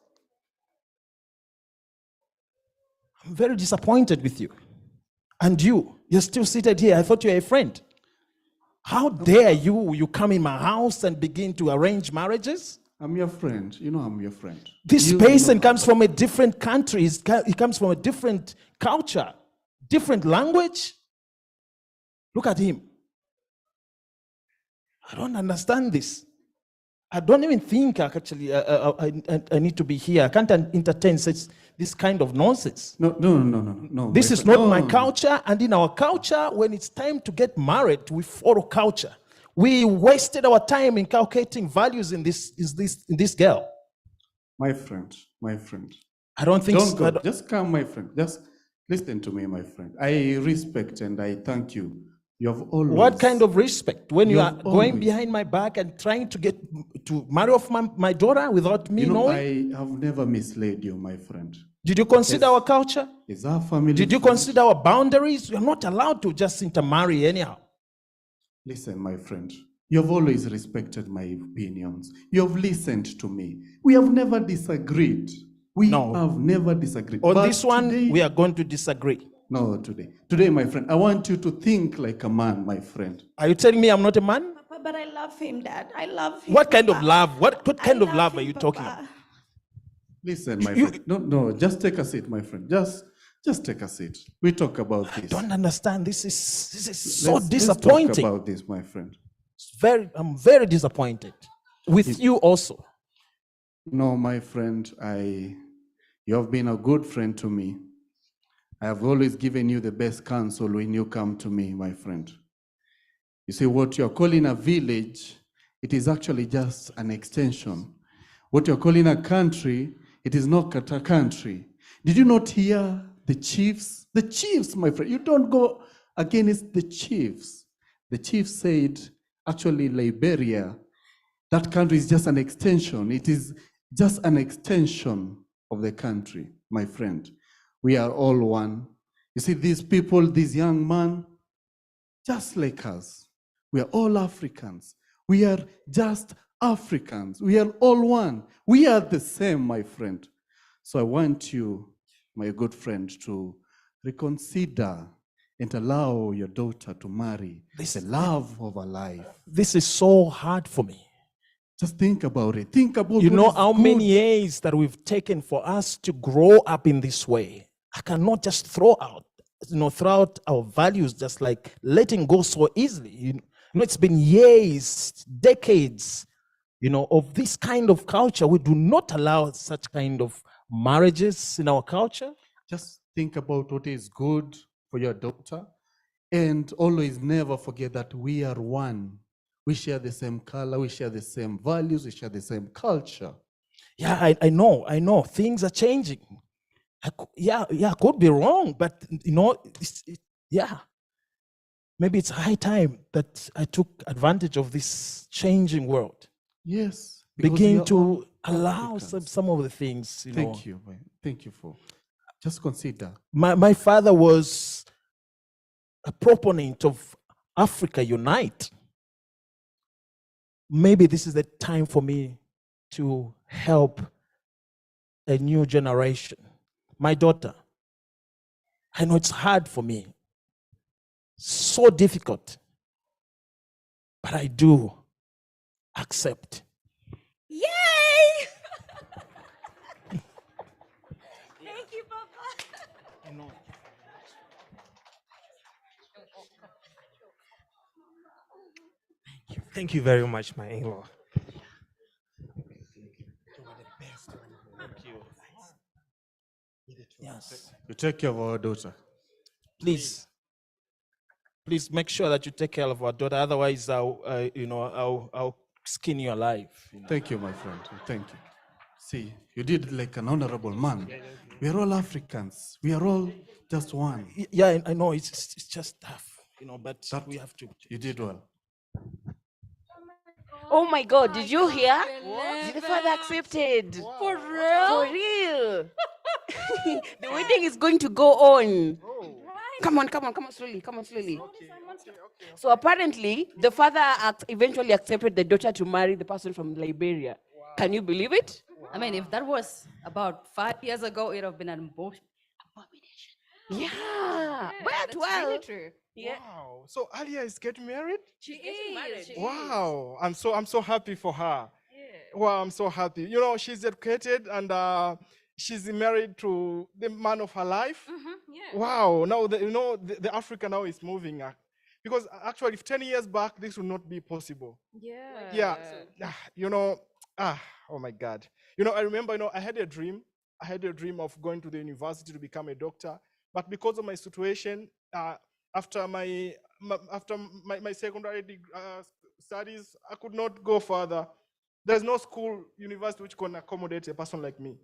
I'm very disappointed with you. And you're still seated here. I thought you were a friend. How dare you come in my house and begin to arrange marriages? I'm your friend. You know I'm your friend. This person comes from a different country. He comes from a different culture, different language. Look at him. I don't understand this. I don't even think actually I need to be here. I can't entertain this kind of nonsense. No. This is not my culture, and in our culture, when it's time to get married, we follow culture. We wasted our time inculcating values in this girl. My friend. I don't think so. Don't go. Just come, my friend. Just listen to me, my friend. I respect and I thank you. You have always. What kind of respect when you are going behind my back and trying to marry off my daughter without me knowing? I have never misled you, my friend. Did you consider our culture? Is our family? Did you consider our boundaries? You're not allowed to just intermarry anyhow. Listen, my friend. You have always respected my opinions. You have listened to me. We have never disagreed. We have never disagreed. On this one, today, we are going to disagree. No, today. Today, my friend, I want you to think like a man, my friend. Are you telling me I'm not a man? Papa, but I love him, Dad. I love him. What kind of love? What kind of love are you talking about? Listen, my friend. No, just take a seat, my friend. Just take a seat. We talk about this. I don't understand. This is so disappointing. Let's talk about this, my friend. I'm very disappointed with you also. No, my friend, you have been a good friend to me. I have always given you the best counsel when you come to me, my friend. You see, what you're calling a village, it is actually just an extension. What you're calling a country, it is not a country. Did you not hear the chiefs? The chiefs, my friend. You don't go against the chiefs. The chiefs said, actually, Liberia, that country is just an extension. It is just an extension of the country, my friend. We are all one. You see, these people, this young man, just like us, we are all Africans. We are just Africans, we are all one. We are the same, my friend. So I want you, my good friend, to reconsider and allow your daughter to marry the love of her life. This is so hard for me. Just think about it. Think about You what know is how good. many years that we've taken for us to grow up in this way. I cannot just throw out our values, just like letting go so easily. You know, it's been years, decades, of this kind of culture. We do not allow such kind of marriages in our culture. Just think about what is good for your daughter, and always never forget that we are one. We share the same color, we share the same values, we share the same culture. Yeah, I know. Things are changing. I could be wrong, but maybe it's high time that I took advantage of this changing world. Yes. because we Begin are to all allow Africans. some of the things. Thank you, man. Thank you for just consider. My father was a proponent of Africa Unite. Maybe this is the time for me to help a new generation. My daughter, I know it's hard for me, so difficult, but I do accept. Yay! Thank you, Papa. Thank you very much, my in-law. Yes. You take care of our daughter. Please make sure that you take care of our daughter. Otherwise, I'll skin you alive. Thank you, my friend. Thank you. See, you did like an honorable man. We are all Africans. We are all just one. Yeah, I know it's just tough, but we have to. You did well. Oh my God, did you hear? The father accepted. For real? For real. The wedding is going to go on. Come on, slowly. So apparently, the father eventually accepted the daughter to marry the person from Liberia. Can you believe it? I mean, if that was about 5 years ago, it would have been an abomination. Yeah. But That's well. really true. Yeah. Wow. So Alia is getting married? She is. Wow. I'm so happy for her. Wow, I'm so happy. She's educated and she's married to the man of her life. Wow. Now the Africa now is moving. Because actually, if 10 years back, this would not be possible. Yeah. Oh my God. I remember, I had a dream. I had a dream of going to the university to become a doctor. But because of my situation, after my secondary studies, I could not go further. There's no school, university which can accommodate a person like me.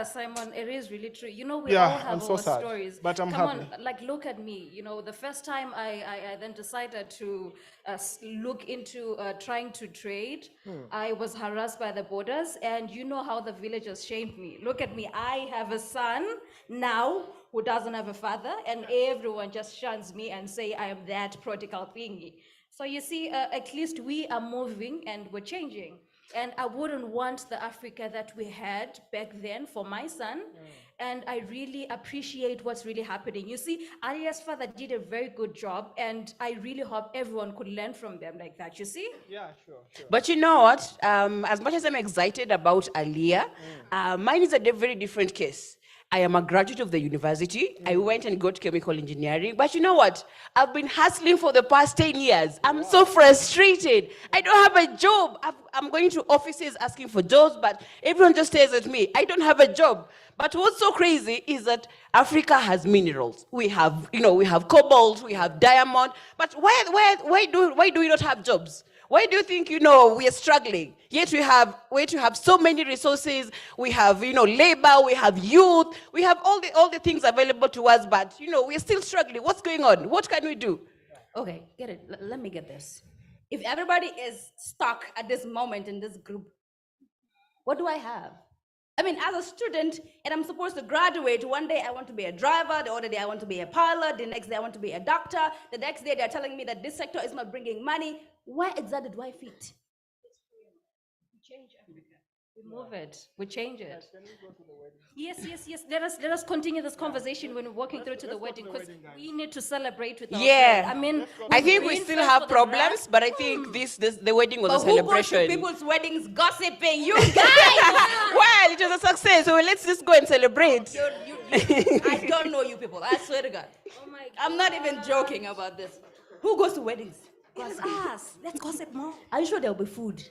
Simon, it is really true. We all Yeah, have I'm so our sad, stories. but I'm Come happy. on, like look at me. The first time I then decided to look into trying to trade, I was harassed by the borders, and you know how the villagers shamed me. Look at me, I have a son now who doesn't have a father, and everyone just shuns me and say I am that prodigal thingy. So you see, at least we are moving and we're changing. And I wouldn't want the Africa that we had back then for my son. And I really appreciate what's really happening. You see, Alia's father did a very good job, and I really hope everyone could learn from them like that, you see? Yeah, sure. But you know what? As much as I'm excited about Alia, mine is a very different case. I am a graduate of the university. I went and got chemical engineering. But you know what? I've been hustling for the past 10 years. I'm so frustrated. I don't have a job. I'm going to offices asking for jobs, but everyone just stares at me. I don't have a job. But what's so crazy is that Africa has minerals. We have cobalt, we have diamond. But why do we not have jobs? Why do you think, we are struggling? Yet we have so many resources. We have, labor, we have youth, we have all the things available to us, but, we're still struggling. What's going on? What can we do? Okay, get it. Let me get this. If everybody is stuck at this moment in this group, What do I have? I mean, as a student, and I'm supposed to graduate, one day I want to be a driver, the other day I want to be a pilot, the next day I want to be a doctor, the next day they're telling me that this sector is not bringing money. Where exactly do I fit? change Africa. We move it. We change it. Yes. Let us continue this conversation when we're walking through to the wedding, because we need to celebrate with our Yeah. friends. I mean, I we've think we been still friends have for the problems, last- but I think the wedding was But a who goes to celebration. people's weddings gossiping? You guys! Well, it was a success, so let's just go and celebrate. I don't know you people. I swear to God. Oh my God. I'm not even joking about this. Who goes to weddings? It's us. Let's gossip more. Are you sure there'll be food?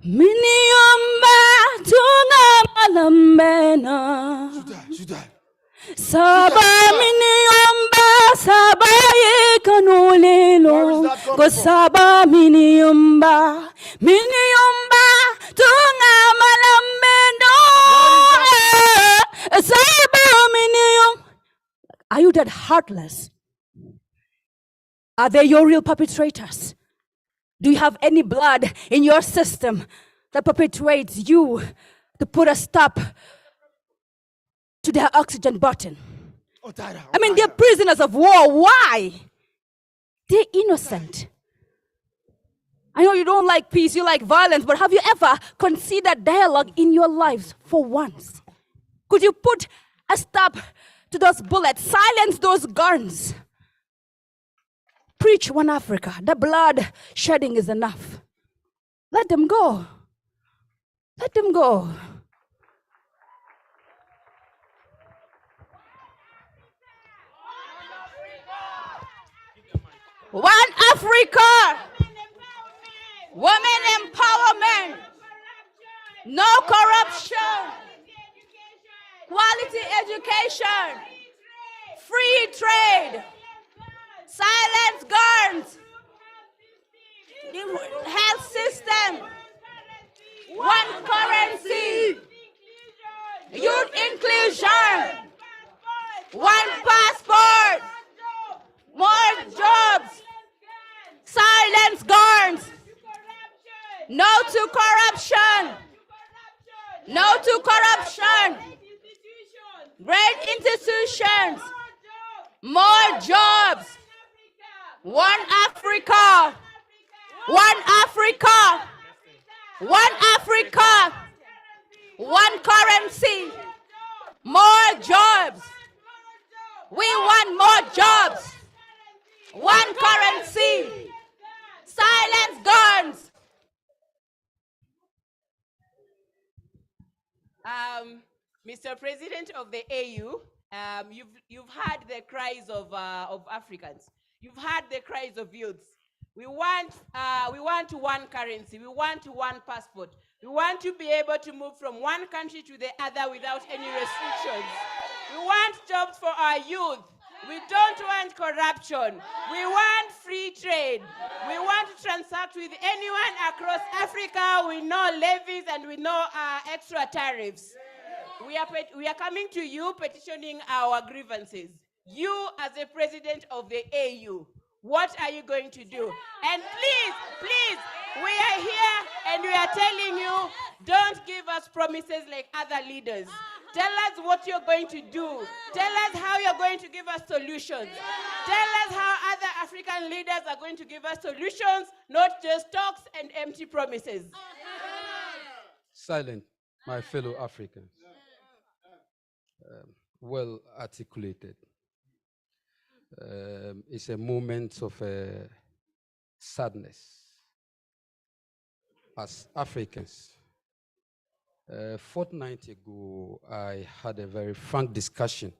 Miniomba tunga malambena. Saba miniomba saba ye kanulelo. Go saba miniomba tunga malambena. Saba miniom. Are you that heartless? Are they your real perpetrators? Do you have any blood in your system that perpetuates you to put a stop to their oxygen button? I mean, they're prisoners of war. Why? They're innocent. I know you don't like peace, you like violence, but have you ever considered dialogue in your lives for once? Could you put a stop to those bullets, silence those guns? Preach one Africa. The blood shedding is enough. Let them go. Let them go. One Africa. Women empowerment. No corruption. Quality education. Free trade. Silence guns. Health system. One currency. Youth inclusion. One passport. More jobs. Silence guns. No to corruption. No to corruption. Great institutions. More jobs. One Africa. One Africa. One Africa. One currency. More jobs. We want more jobs. One currency. Silence guns. Mr. President of the AU, you've heard the cries of Africans. You've heard the cries of youths. We want one currency. We want one passport. We want to be able to move from one country to the other without any restrictions. We want jobs for our youth. We don't want corruption. We want free trade. We want to transact with anyone across Africa with no levies and with no extra tariffs. We are coming to you petitioning our grievances. You as the president of the AU, what are you going to do? And please, we are here and we are telling you, don't give us promises like other leaders. Tell us what you're going to do. Tell us how you're going to give us solutions. Tell us how other African leaders are going to give us solutions, not just talks and empty promises. Silent, my fellow Africans. Well articulated. It's a moment of sadness. As Africans, a fortnight ago, I had a very frank discussion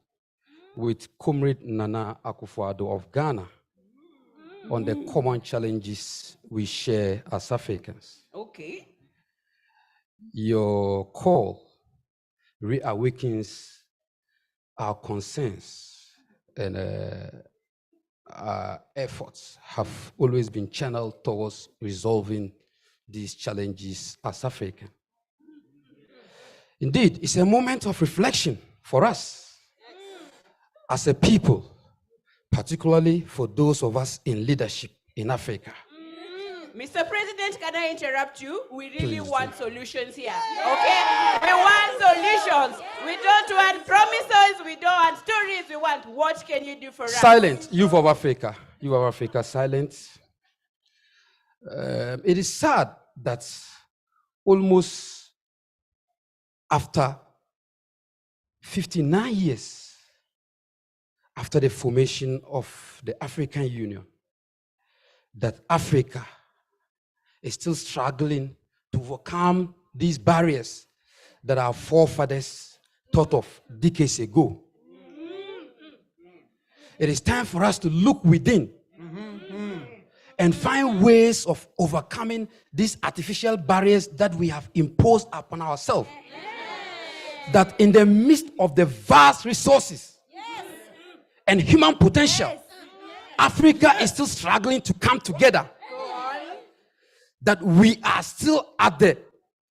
with Comrade Nana Akufo-Addo of Ghana on the common challenges we share as Africans. Okay. Your call reawakens our concerns, and our efforts have always been channeled towards resolving these challenges as Africans. Indeed, it's a moment of reflection for us as a people, particularly for those of us in leadership in Africa. Mr. President, can I interrupt you? We really Please want solutions here, okay? We want solutions. We don't want promises. We don't want stories. We want what can you do for us? Silent, youth of Africa. Youth of Africa, silent. It is sad that almost after 59 years after the formation of the African Union, that Africa is still struggling to overcome these barriers that our forefathers thought of decades ago. It is time for us to look within and find ways of overcoming these artificial barriers that we have imposed upon ourselves. That in the midst of the vast resources and human potential, Africa is still struggling to come together. That we are still at the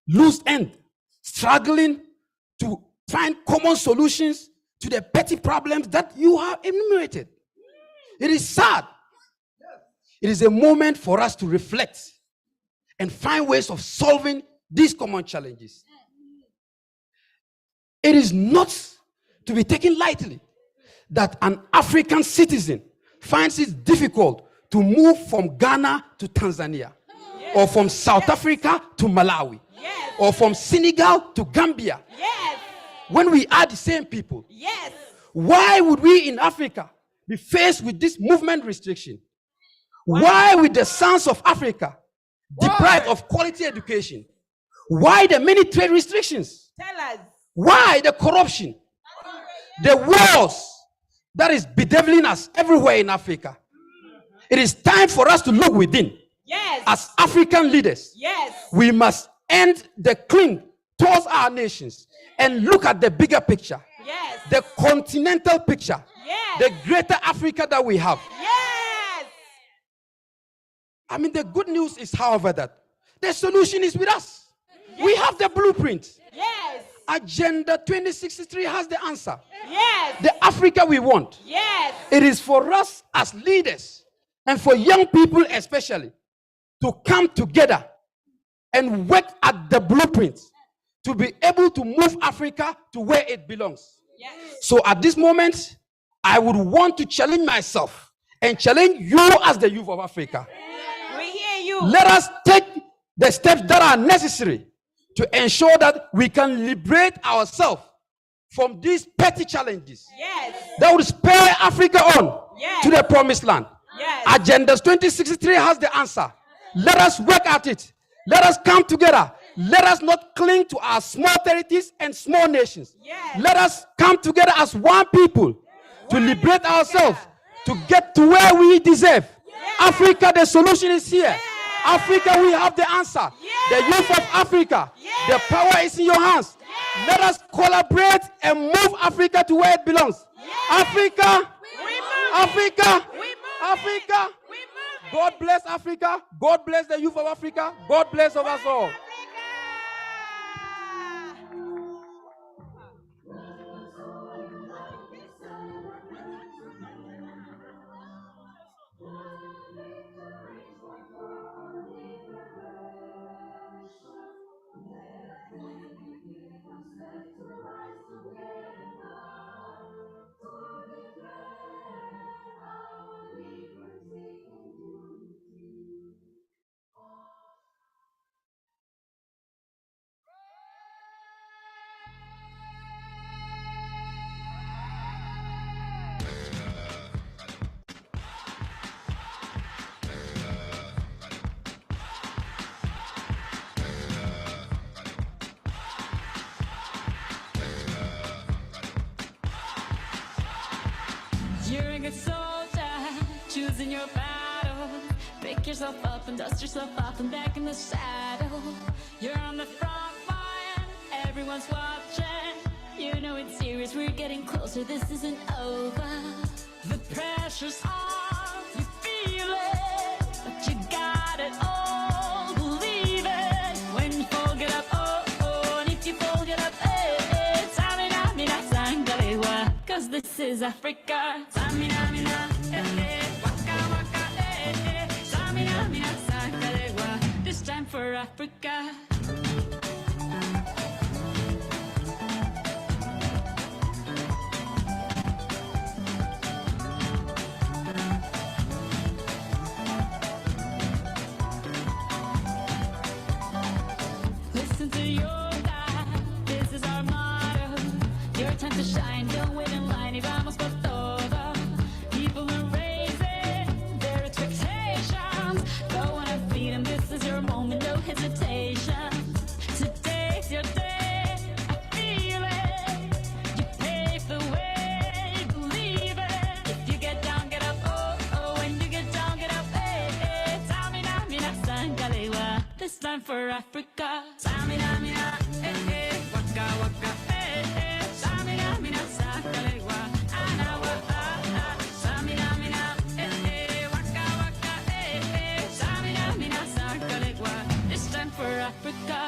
loose end, struggling to find common solutions to the petty problems that you have enumerated. It is sad. It is a moment for us to reflect and find ways of solving these common challenges. It is not to be taken lightly that an African citizen finds it difficult to move from Ghana to Tanzania, or from South Africa to Malawi, or from Senegal to Gambia. When we are the same people, why would we in Africa be faced with this movement restriction? Why would the sons of Africa deprived of quality education? Why the many trade restrictions? Tell us. Why the corruption? The wars that is bedeviling us everywhere in Africa. It is time for us to look within. Yes. As African leaders, Yes. we must end the cling towards our nations and look at the bigger picture. Yes. The continental picture. Yes. The greater Africa that we have. Yes. I mean, the good news is, however, that the solution is with us. Yes. We have the blueprint. Yes. Agenda 2063 has the answer. Yes. The Africa we want. Yes. It is for us as leaders and for young people especially to come together and work at the blueprint to be able to move Africa to where it belongs. Yes. So at this moment, I would want to challenge myself and challenge you as the youth of Africa. We hear you. Let us take the steps that are necessary to ensure that we can liberate ourselves from these petty challenges. Yes. That would spur Africa on Yes. to the promised land. Yes. Agenda 2063 has the answer. Let us work at it. Let us come together. Let us not cling to our small territories and small nations. Yes. Let us come together as one people to liberate ourselves, to get to where we deserve. Africa, the solution is here. Africa, we have the answer. The youth of Africa, the power is in your hands. Let us collaborate and move Africa to where it belongs. Africa, Africa, Africa. God bless Africa. God bless the youth of Africa. God bless of us all. You're a good soldier, choosing your battle. Pick yourself up and dust yourself off and back in the saddle. You're on the front line, everyone's watching. You know it's serious, we're getting closer, this isn't over. The pressure's on, you feel it, but you got it all, believe it. When you fall, get up, oh, oh, and if you fall, get up, eh, eh. Tamina, mina, sangalewa, 'cause this is Africa. Tamina, mina, eh, eh, waka, waka, eh, eh. Tamina, mina, sangalewa, this time for Africa. Listen to your God, this is our motto. Your time to shine, don't wait in line, y vamos por todo. People are raising their expectations. Go on and feed them, this is your moment, no hesitation. Today's your day, I feel it. You pave the way, believe it. If you get down, get up, oh, oh. When you get down, get up, eh, eh. Tamina, mina, sangalewa, this time for Africa. Tamina, mina, eh, eh. Waka, waka, eh, eh. Tamina, mina, sangalewa, anawa, ah, ah. Tamina, mina, eh, eh. Waka, waka, eh, eh. Tamina, mina, sangalewa, this time for Africa.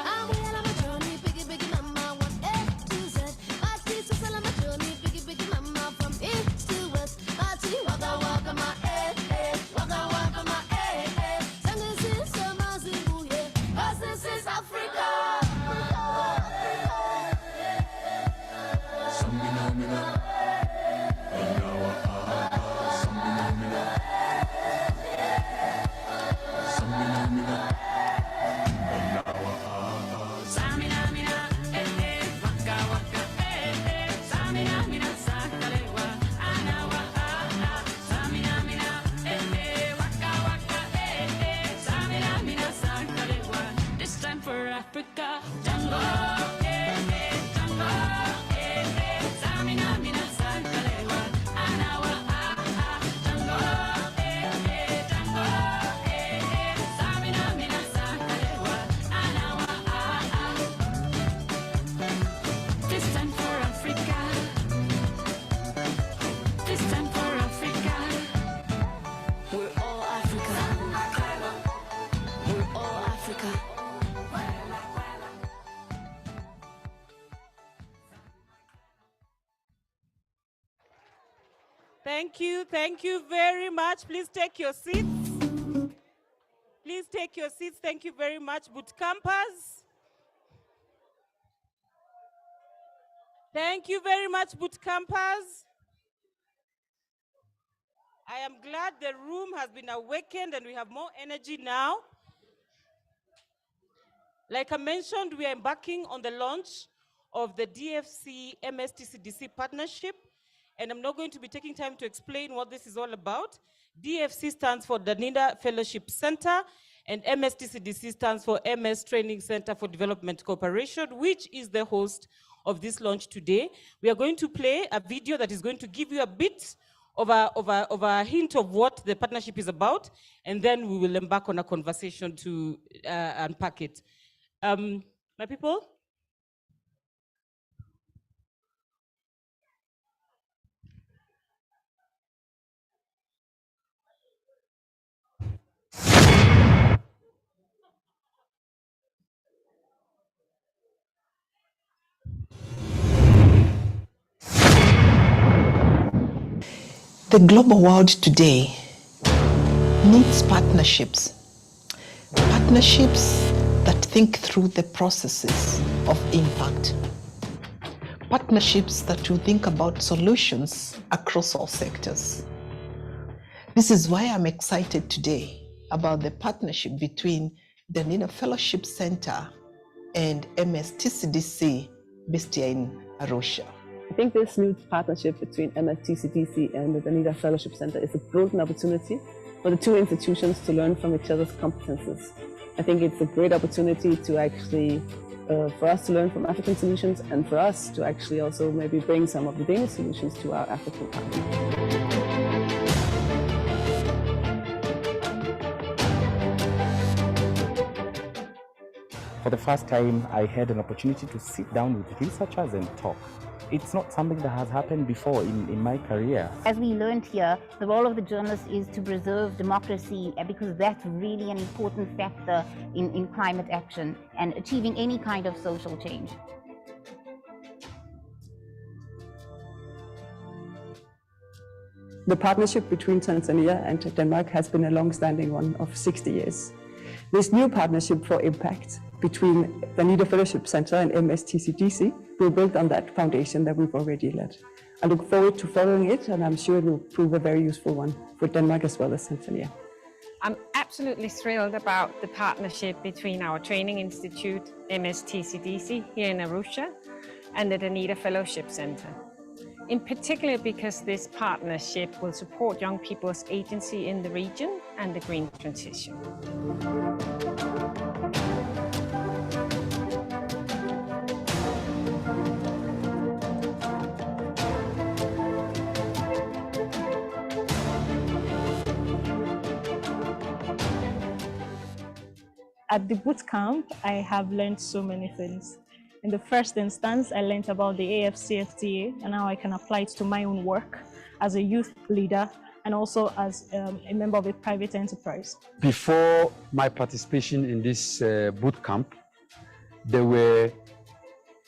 Samina, mina, eh, eh, waka, waka, eh, eh. Samina, mina, sangalewa, anawa, ah, ah. Samina, mina, eh, eh, waka, waka, eh, eh. Samina, mina, sangalewa, this time for Africa. Jungle, eh, eh, jungle, eh, eh. Samina, mina. Thank you very much. Please take your seats. Please take your seats. Thank you very much, boot campers. Thank you very much, boot campers. I am glad the room has been awakened and we have more energy now. Like I mentioned, we are embarking on the launch of the DFC MSTCDC partnership, and I'm not going to be taking time to explain what this is all about. DFC stands for Danida Fellowship Center, and MSTCDC stands for MS Training Center for Development Cooperation, which is the host of this launch today. We are going to play a video that is going to give you a bit of a hint of what the partnership is about, and then we will embark on a conversation to unpack it. My people? The global world today needs partnerships. Partnerships that think through the processes of impact. Partnerships that will think about solutions across all sectors. This is why I'm excited today about the partnership between the Danida Fellowship Center and MSTCDC based here in Arusha. I think this new partnership between MSTCDC and the Danida Fellowship Center is a golden opportunity for the two institutions to learn from each other's competences. I think it's a great opportunity to actually, for us to learn from African solutions and for us to actually also maybe bring some of the Danish solutions to our African partners. For the first time, I had an opportunity to sit down with researchers and talk. It's not something that has happened before in my career. As we learned here, the role of the journalist is to preserve democracy because that's really an important factor in climate action and achieving any kind of social change. The partnership between Tanzania and Denmark has been a long-standing one of 60 years. This new partnership for impact between the Danida Fellowship Center and MSTCDC will build on that foundation that we've already laid. I look forward to following it, and I'm sure it will prove a very useful one for Denmark as well as Tanzania. I'm absolutely thrilled about the partnership between our training institute, MSTCDC, here in Arusha, and the Danida Fellowship Center. In particular because this partnership will support young people's agency in the region and the green transition. At the boot camp, I have learned so many things. In the first instance, I learned about the AFCFTA and how I can apply it to my own work as a youth leader and also as a member of a private enterprise. Before my participation in this boot camp, there were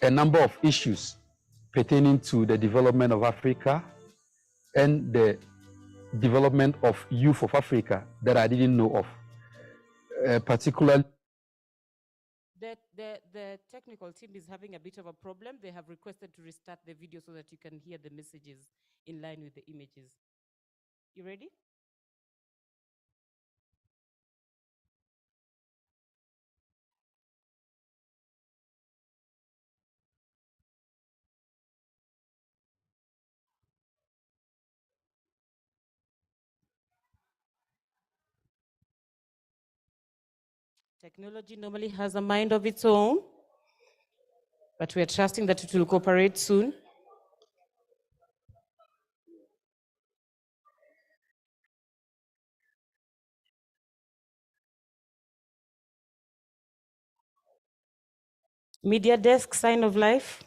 a number of issues pertaining to the development of Africa and the development of youth of Africa that I didn't know of. Particularly. The technical team is having a bit of a problem. They have requested to restart the video so that you can hear the messages in line with the images. You ready? Technology normally has a mind of its own, but we are trusting that it will cooperate soon. Media desk, sign of life.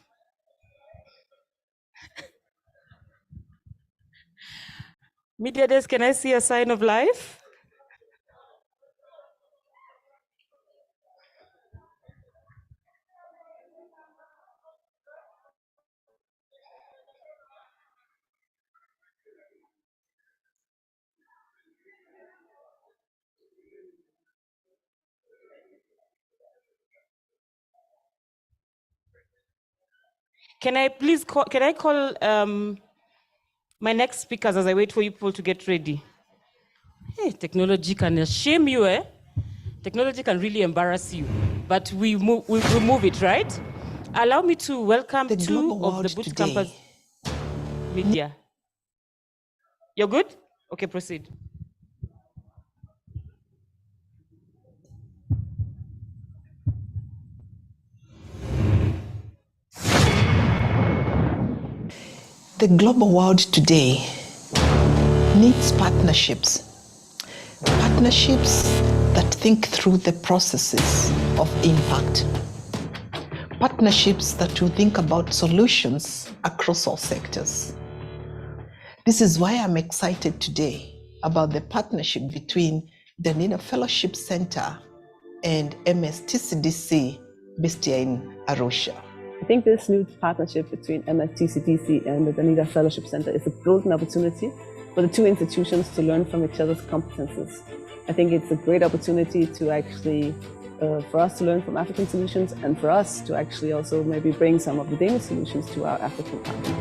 Media desk, can I see a sign of life? Can I please call, can I call my next speakers as I wait for you people to get ready? Hey, technology can shame you, eh? Technology can really embarrass you, but we remove it, right? Allow me to welcome The two global of the world boot today. campus media. You're good? Okay, proceed. The global world today needs partnerships. Partnerships that think through the processes of impact. Partnerships that will think about solutions across all sectors. This is why I'm excited today about the partnership between the NIDA Fellowship Center and MSTCDC based here in Arusha. I think this new partnership between MSTCDC and the Danida Fellowship Center is a golden opportunity for the two institutions to learn from each other's competences. I think it's a great opportunity to actually, for us to learn from African solutions and for us to actually also maybe bring some of the Danish solutions to our African partners.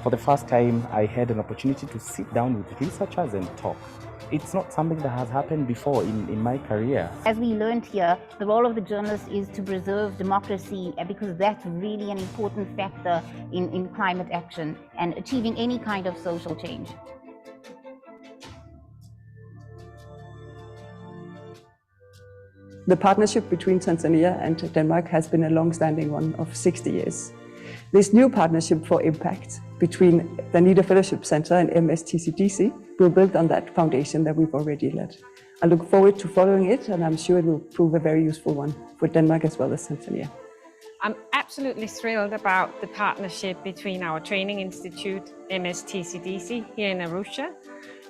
For the first time, I had an opportunity to sit down with researchers and talk. It's not something that has happened before in my career. As we learned here, the role of the journalist is to preserve democracy because that's really an important factor in climate action and achieving any kind of social change. The partnership between Tanzania and Denmark has been a long-standing one of 60 years. This new partnership for impact between the NIDA Fellowship Center and MSTCDC will build on that foundation that we've already led. I look forward to following it, and I'm sure it will prove a very useful one for Denmark as well as Tanzania. I'm absolutely thrilled about the partnership between our training institute, MSTCDC, here in Arusha,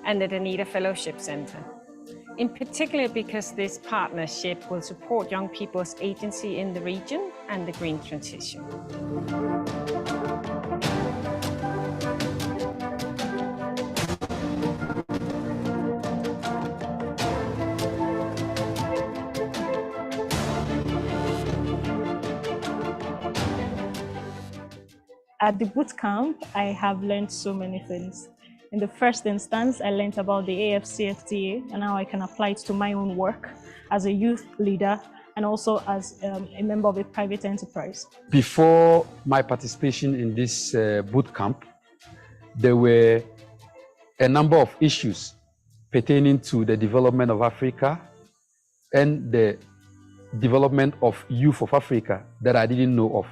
and the Danida Fellowship Center. In particular because this partnership will support young people's agency in the region and the green transition. At the boot camp, I have learned so many things. In the first instance, I learned about the AFCFTA and how I can apply it to my own work as a youth leader and also as a member of a private enterprise. Before my participation in this boot camp, there were a number of issues pertaining to the development of Africa and the development of youth of Africa that I didn't know of.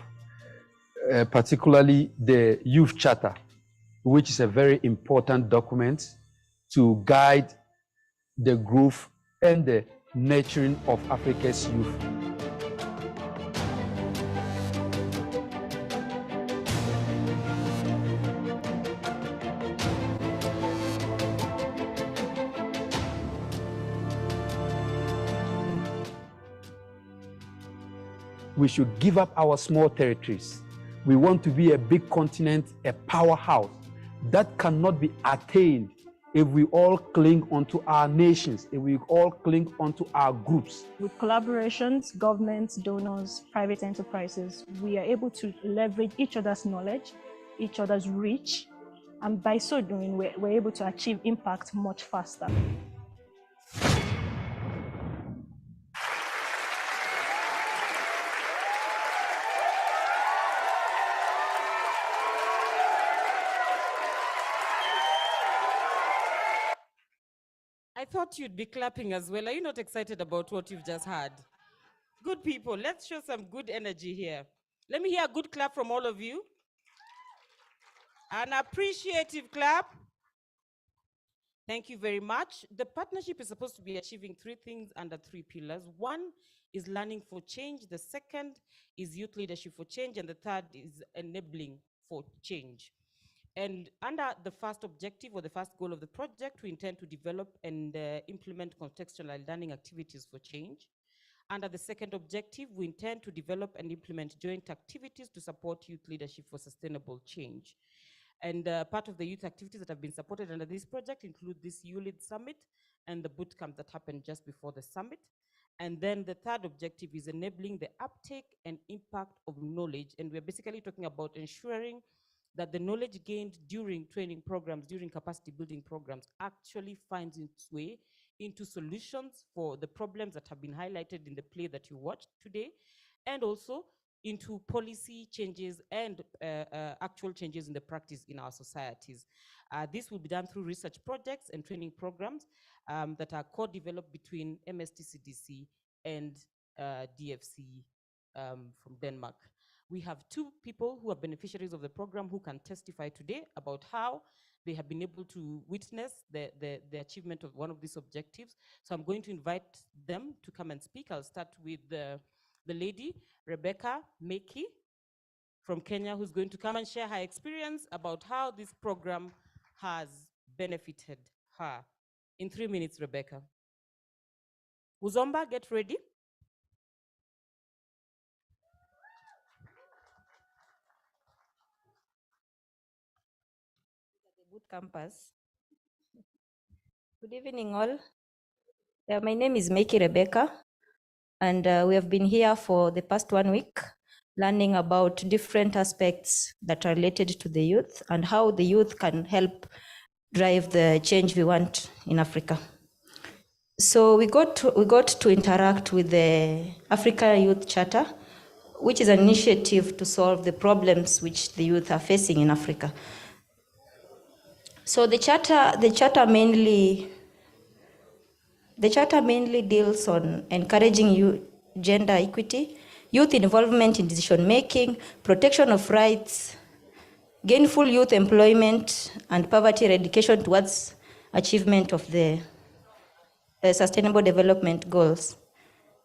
Particularly the Youth Charter, which is a very important document to guide the growth and the nurturing of Africa's youth. We should give up our small territories. We want to be a big continent, a powerhouse. That cannot be attained if we all cling onto our nations, if we all cling onto our groups. With collaborations, governments, donors, private enterprises, we are able to leverage each other's knowledge, each other's reach, and by so doing, we're able to achieve impact much faster. I thought you'd be clapping as well. Are you not excited about what you've just heard? Good people, let's show some good energy here. Let me hear a good clap from all of you. An appreciative clap. Thank you very much. The partnership is supposed to be achieving three things under three pillars. One is learning for change. The second is youth leadership for change. And the third is enabling for change. And under the first objective or the first goal of the project, we intend to develop and implement contextual learning activities for change. Under the second objective, we intend to develop and implement joint activities to support youth leadership for sustainable change. And part of the youth activities that have been supported under this project include this YouLead Summit and the boot camp that happened just before the summit. And then the third objective is enabling the uptake and impact of knowledge. And we're basically talking about ensuring that the knowledge gained during training programs, during capacity building programs, actually finds its way into solutions for the problems that have been highlighted in the play that you watched today, and also into policy changes and actual changes in the practice in our societies. This will be done through research projects and training programs that are co-developed between MSTCDC and DFC from Denmark. We have 2 people who are beneficiaries of the program who can testify today about how they have been able to witness the achievement of one of these objectives. So I'm going to invite them to come and speak. I'll start with the lady, Rebecca Meki from Kenya, who's going to come and share her experience about how this program has benefited her. In 3 minutes, Rebecca. Uzomba, get ready. Boot campus. Good evening, all. My name is Meki Rebecca, and we have been here for the past 1 week learning about different aspects that are related to the youth and how the youth can help drive the change we want in Africa. So we got to interact with the Africa Youth Charter, which is an initiative to solve the problems which the youth are facing in Africa. So the charter mainly deals on encouraging gender equity, youth involvement in decision making, protection of rights, gainful youth employment, and poverty eradication towards achievement of the Sustainable Development Goals.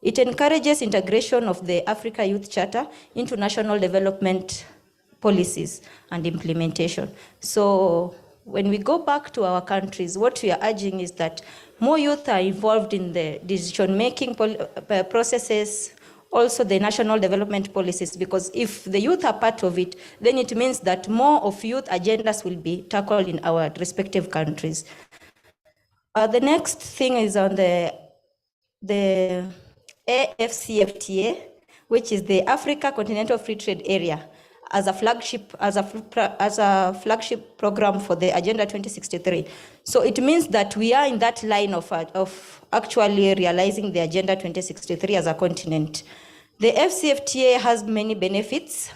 It encourages integration of the Africa Youth Charter into national development policies and implementation. So when we go back to our countries, what we are urging is that more youth are involved in the decision-making processes, also the national development policies, because if the youth are part of it, then it means that more of youth agendas will be tackled in our respective countries. The next thing is on the AFCFTA, which is the Africa Continental Free Trade Area, as a flagship program for the Agenda 2063. So it means that we are in that line of actually realizing the Agenda 2063 as a continent. The FCFTA has many benefits,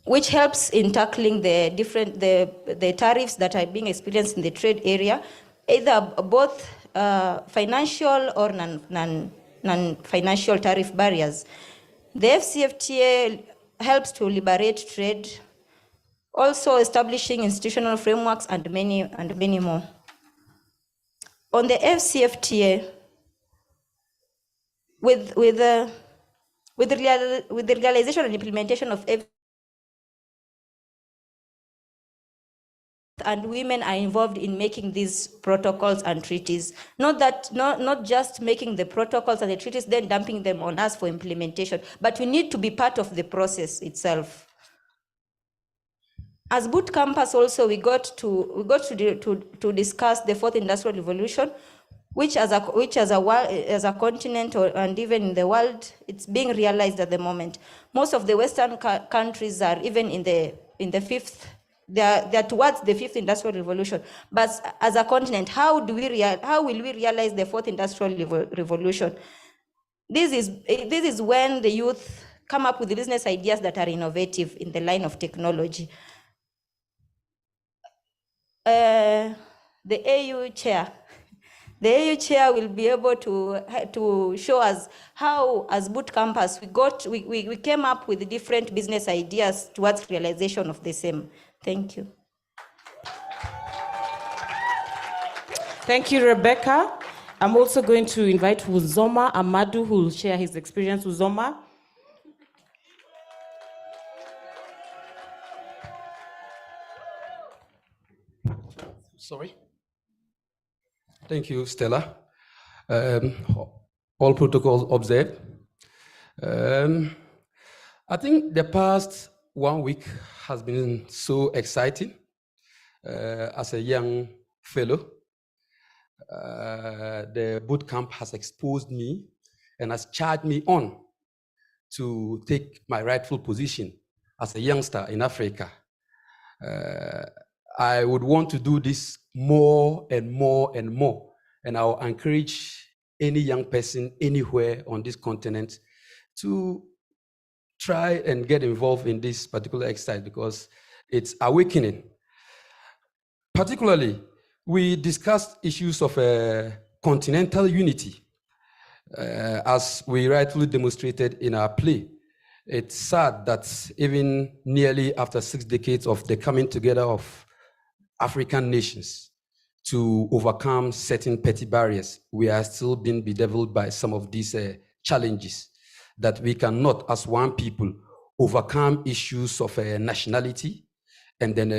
which helps in tackling the tariffs that are being experienced in the trade area, either both financial or non-financial tariff barriers. The FCFTA helps to liberate trade, also establishing institutional frameworks and many more. On the FCFTA, with the realization and implementation of and women are involved in making these protocols and treaties. Not just making the protocols and the treaties, then dumping them on us for implementation, but we need to be part of the process itself. As boot campus also, we got to discuss the fourth industrial revolution, which as a continent and even in the world, it's being realized at the moment. Most of the Western countries are even in the fifth. They are towards the fifth industrial revolution. But as a continent, how will we realize the fourth industrial revolution? This is when the youth come up with business ideas that are innovative in the line of technology. The AU chair will be able to show us how, as boot campus, we came up with different business ideas towards realization of the same. Thank you. Thank you, Rebecca. I'm also going to invite Uzoma Amadu, who will share his experience. Uzoma. Sorry. Thank you, Stella. All protocols observed. I think the past 1 week has been so exciting as a young fellow. the boot camp has exposed me and has charged me on to take my rightful position as a youngster in Africa. I would want to do this more and more and more. And I'll encourage any young person anywhere on this continent to try and get involved in this particular exercise because it's awakening. Particularly, we discussed issues of continental unity, as we rightfully demonstrated in our play. It's sad that even nearly after 6 decades of the coming together of African nations to overcome certain petty barriers, we are still being bedeviled by some of these challenges, that we cannot, as one people, overcome issues of nationality and then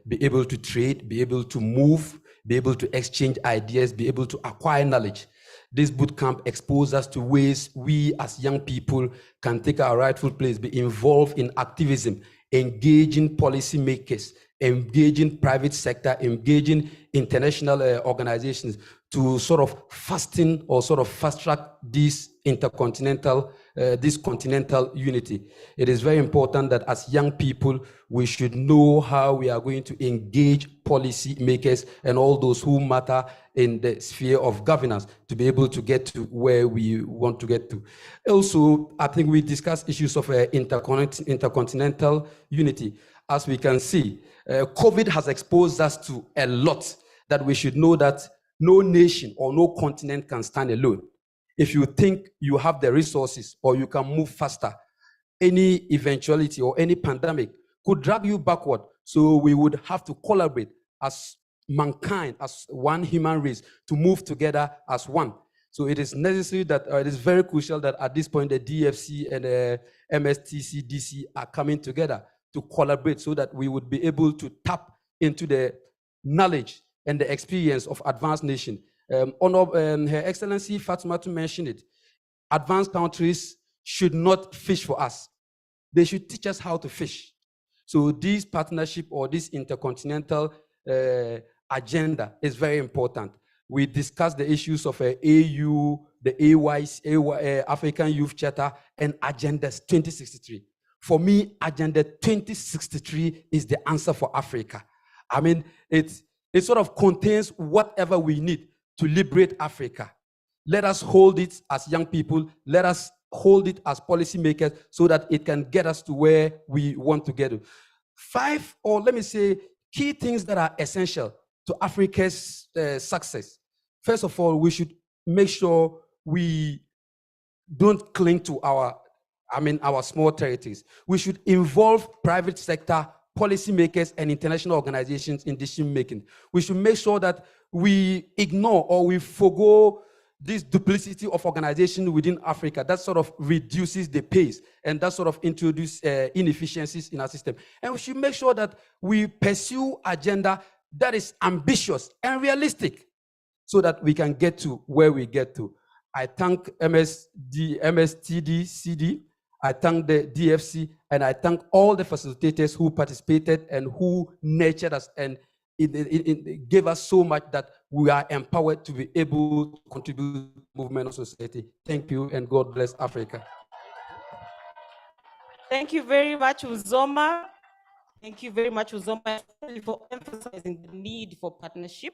be able to trade, be able to move, be able to exchange ideas, be able to acquire knowledge. This bootcamp exposes us to ways we as young people can take our rightful place, be involved in activism, engaging policymakers, engaging private sector, engaging international organizations to sort of fasten or sort of fast track this intercontinental, this continental unity. It is very important that as young people, we should know how we are going to engage policy makers and all those who matter in the sphere of governance to be able to get to where we want to get to. Also, I think we discussed issues of intercontinental unity. As we can see, COVID has exposed us to a lot, that we should know that no nation or no continent can stand alone. If you think you have the resources or you can move faster, any eventuality or any pandemic could drag you backward. So we would have to collaborate as mankind, as one human race, to move together as one. So it is necessary that, it is very crucial that at this point, the DFC and the MSTCDC are coming together to collaborate so that we would be able to tap into the knowledge and the experience of advanced nations. Her Excellency Fatimatu mentioned it. Advanced countries should not fish for us. They should teach us how to fish. So this partnership or this intercontinental agenda is very important. We discussed the issues of AU, the AY, African Youth Charter, and Agenda 2063. For me, Agenda 2063 is the answer for Africa. I mean, it sort of contains whatever we need to liberate Africa. Let us hold it as young people. Let us hold it as policymakers so that it can get us to where we want to get to. 5, or let me say, key things that are essential to Africa's success. First of all, we should make sure we don't cling to our small territories. We should involve private sector, policymakers, and international organizations in decision making. We should make sure that we ignore or we forgo this duplicity of organization within Africa that sort of reduces the pace and that sort of introduces inefficiencies in our system. And we should make sure that we pursue agenda that is ambitious and realistic so that we can get to where we get to. I thank MSTD-CD, I thank the DFC, and I thank all the facilitators who participated and who nurtured us, and it gave us so much that we are empowered to be able to contribute to the movement of society. Thank you, and God bless Africa. Thank you very much, Uzoma. Thank you very much, Uzoma, for emphasizing the need for partnership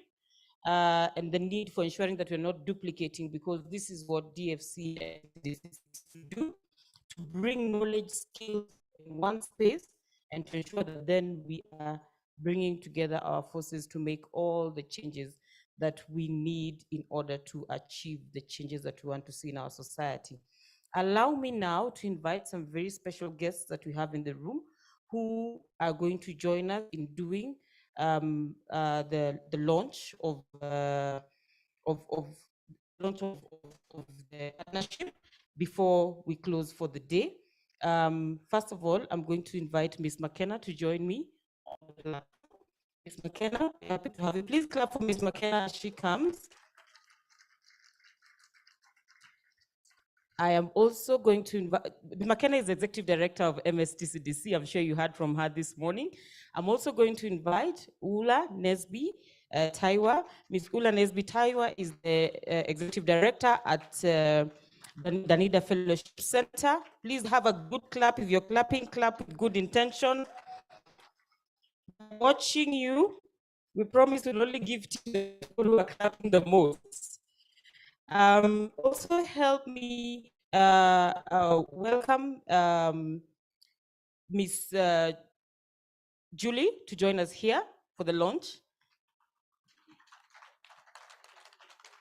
and the need for ensuring that we're not duplicating, because this is what DFC exists to do, to bring knowledge, skills in one space, and to ensure that then we are bringing together our forces to make all the changes that we need in order to achieve the changes that we want to see in our society. Allow me now to invite some very special guests that we have in the room who are going to join us in doing the launch of the partnership before we close for the day. First of all, I'm going to invite Ms. McKenna to join me on the platform. Ms. McKenna, happy to have you. Please clap for Ms. McKenna as she comes. I am also going to invite, McKenna is Executive Director of MSTCDC. I'm sure you heard from her this morning. I'm also going to invite Ula Nesby, Taiwa. Ms. Ula Nesby Taiwa is the Executive Director at Danida Fellowship Center. Please have a good clap. If you're clapping, clap with good intention. Watching you, we promise we'll only give to the people who are clapping the most. Also help me welcome Miss Julie to join us here for the launch.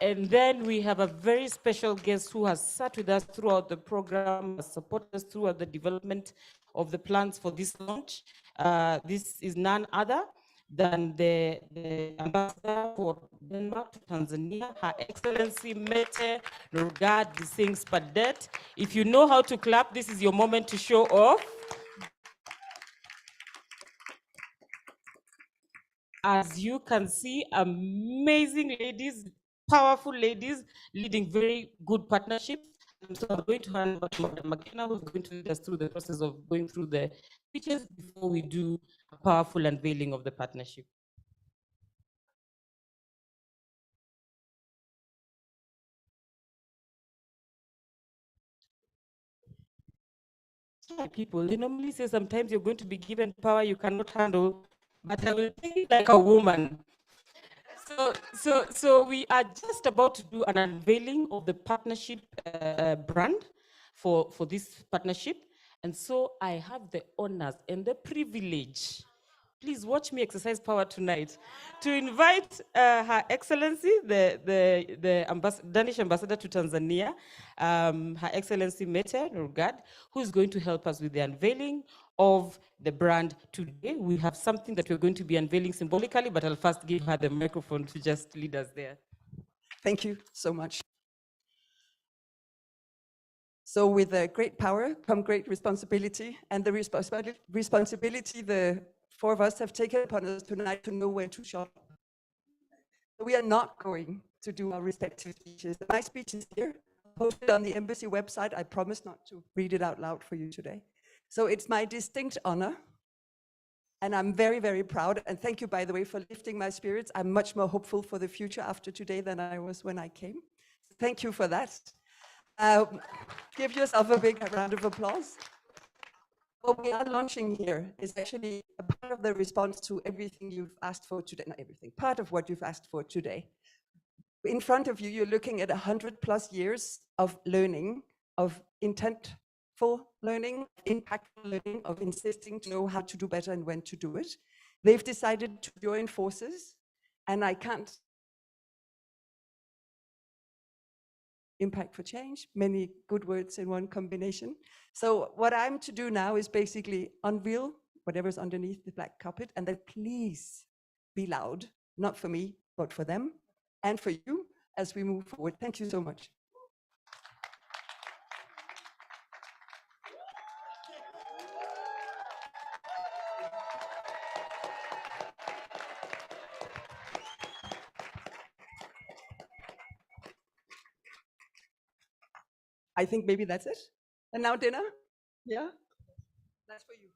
And then we have a very special guest who has sat with us throughout the program, has supported us throughout the development of the plans for this launch. This is none other than the ambassador for Denmark to Tanzania, Her Excellency Mete Nurgad Singh Spadet. If you know how to clap, this is your moment to show off. As you can see, amazing ladies, powerful ladies, leading very good partnerships. And so I'm going to hand over to Madam McKenna, who's going to lead us through the process of going through the speeches before we do a powerful unveiling of the partnership. Hi, people, they normally say sometimes you're going to be given power you cannot handle, but I will take it like a woman. So we are just about to do an unveiling of the partnership brand for this partnership. And so I have the honors and the privilege, please watch me exercise power tonight, to invite Her Excellency, the Danish ambassador to Tanzania, Her Excellency Mete Nurgad, who is going to help us with the unveiling of the brand today. We have something that we're going to be unveiling symbolically, but I'll first give her the microphone to just lead us there. Thank you so much. So with great power come great responsibility, and the responsibility the four of us have taken upon us tonight to know where to shop. So we are not going to do our respective speeches. My speech is here, posted on the embassy website. I promise not to read it out loud for you today. So it's my distinct honor, and I'm very, very proud. And thank you, by the way, for lifting my spirits. I'm much more hopeful for the future after today than I was when I came. Thank you for that. Give yourself a big round of applause. What we are launching here is actually a part of the response to everything you've asked for today. Not everything, part of what you've asked for today. In front of you, you're looking at 100+ years of learning, of intentful learning, impactful learning, of insisting to know how to do better and when to do it. They've decided to join forces, and I can't impact for change, many good words in one combination. So what I'm to do now is basically unveil whatever's underneath the black carpet, and then please be loud, not for me, but for them and for you as we move forward. Thank you so much. I think maybe that's it. And now dinner? Yeah? That's for you.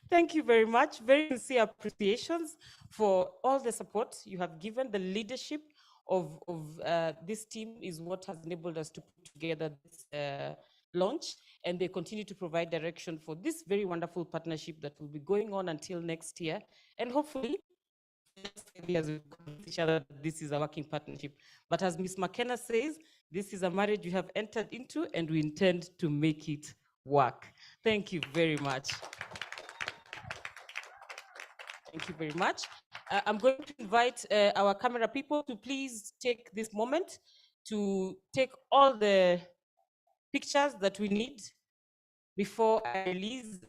Thank you very much. Very sincere appreciations for all the support you have given. The leadership of this team is what has enabled us to put together this launch, and they continue to provide direction for this very wonderful partnership that will be going on until next year. And hopefully, as we convince each other that this is a working partnership. But as Ms. McKenna says, this is a marriage we have entered into, and we intend to make it work. Thank you very much. Thank you very much. I'm going to invite our camera people to please take this moment to take all the pictures that we need before I release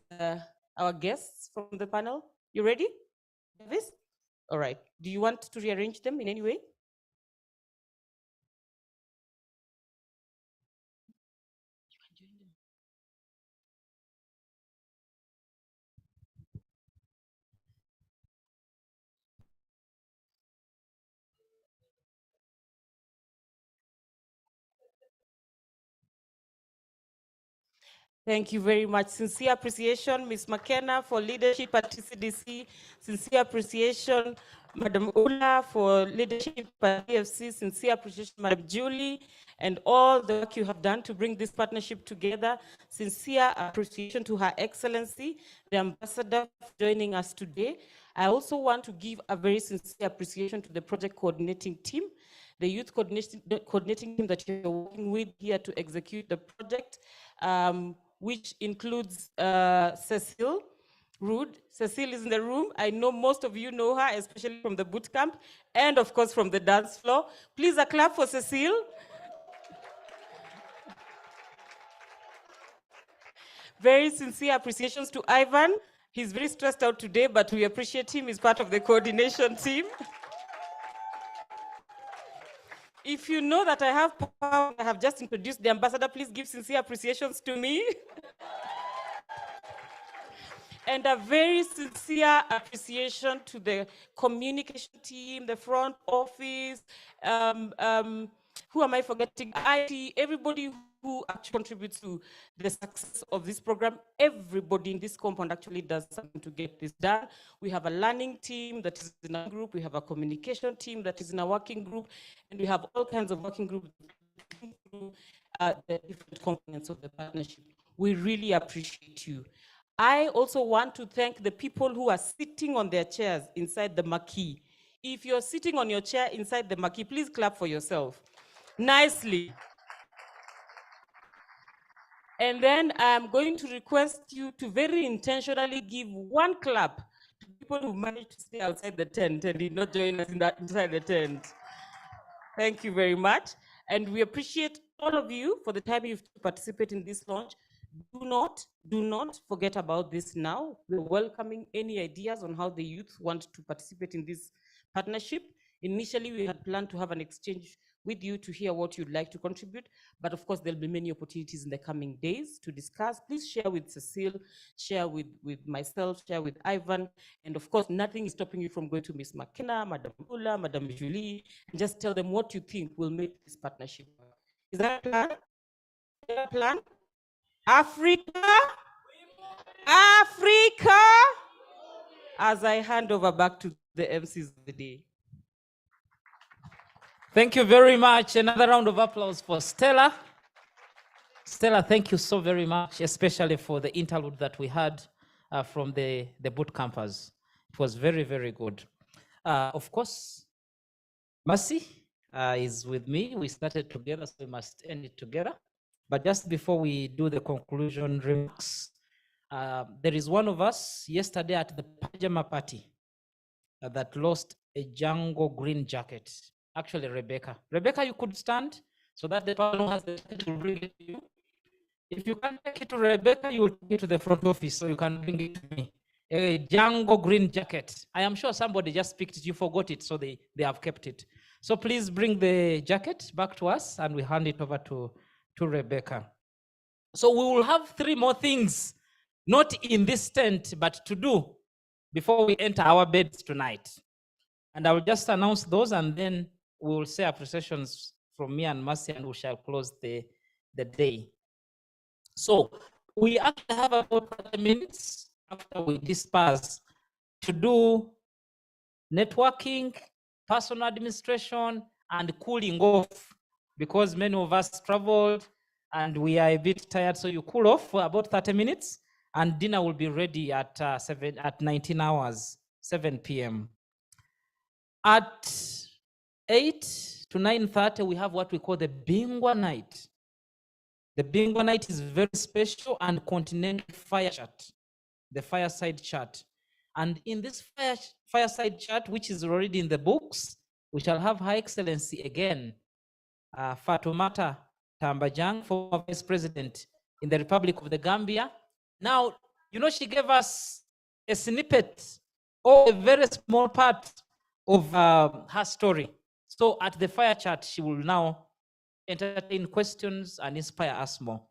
our guests from the panel. You ready, Davis? All right. Do you want to rearrange them in any way? Thank you very much. Sincere appreciation, Ms. McKenna, for leadership at TCDC. Sincere appreciation, Madam Ula, for leadership at EFC. Sincere appreciation, Madam Julie, and all the work you have done to bring this partnership together. Sincere appreciation to Her Excellency, the Ambassador, for joining us today. I also want to give a very sincere appreciation to the project coordinating team, the youth coordinating team that you're working with here to execute the project, which includes Cecile Rude. Cecile is in the room. I know most of you know her, especially from the boot camp, and of course from the dance floor. Please a clap for Cecile. Very sincere appreciations to Ivan. He's very stressed out today, but we appreciate him. He's part of the coordination team. If you know that I have power, I have just introduced the ambassador, please give sincere appreciations to me. And a very sincere appreciation to the communication team, the front office, who am I forgetting? IT, everybody who actually contributes to the success of this program. Everybody in this compound actually does something to get this done. We have a learning team that is in a group, we have a communication team that is in a working group, and we have all kinds of working groups through the different components of the partnership. We really appreciate you. I also want to thank the people who are sitting on their chairs inside the marquee. If you're sitting on your chair inside the marquee, please clap for yourself. Nicely. And then I'm going to request you to very intentionally give one clap to people who managed to stay outside the tent and did not join us inside the tent. Thank you very much. And we appreciate all of you for the time you've participated in this launch. Do not forget about this now. We're welcoming any ideas on how the youth want to participate in this partnership. Initially, we had planned to have an exchange with you to hear what you'd like to contribute, but of course, there'll be many opportunities in the coming days to discuss. Please share with Cecile, share with myself, share with Ivan, and of course, nothing is stopping you from going to Ms. McKenna, Madam Ula, Madam Julie, and just tell them what you think will make this partnership work. Is that a plan? Is that a plan? Africa, Africa, as I hand over back to the MCs of the day. Thank you very much. Another round of applause for Stella. Stella, thank you so very much, especially for the interlude that we had from the boot campers. It was very, very good. Of course, Mercy is with me. We started together, so we must end it together. But just before we do the conclusion remarks, there is one of us yesterday at the pajama party that lost a Django green jacket. Actually, Rebecca. Rebecca, you could stand so that the person who has the jacket will bring it to you. If you can't take it to Rebecca, you will take it to the front office so you can bring it to me. A Django green jacket. I am sure somebody just picked it, you forgot it, so they have kept it. So please bring the jacket back to us and we hand it over to Rebecca. So we will have 3 more things, not in this tent, but to do before we enter our beds tonight. And I will just announce those and then we will say appreciations from me and Mercy and we shall close the day. So we actually have about 30 minutes after we disperse to do networking, personal administration, and cooling off, because many of us traveled and we are a bit tired. So you cool off for about 30 minutes and dinner will be ready at 19 hours, 7 p.m. At 8 to 9:30, we have what we call the Bingwa Night. The Bingwa Night is very special and continental fire chat, the fireside chat. And in this fireside chat, which is already in the books, we shall have Her Excellency again, Fatoumata Tambajang, former Vice President in the Republic of the Gambia. Now, you know, she gave us a snippet or a very small part of her story. So at the fire chat, she will now entertain questions and inspire us more.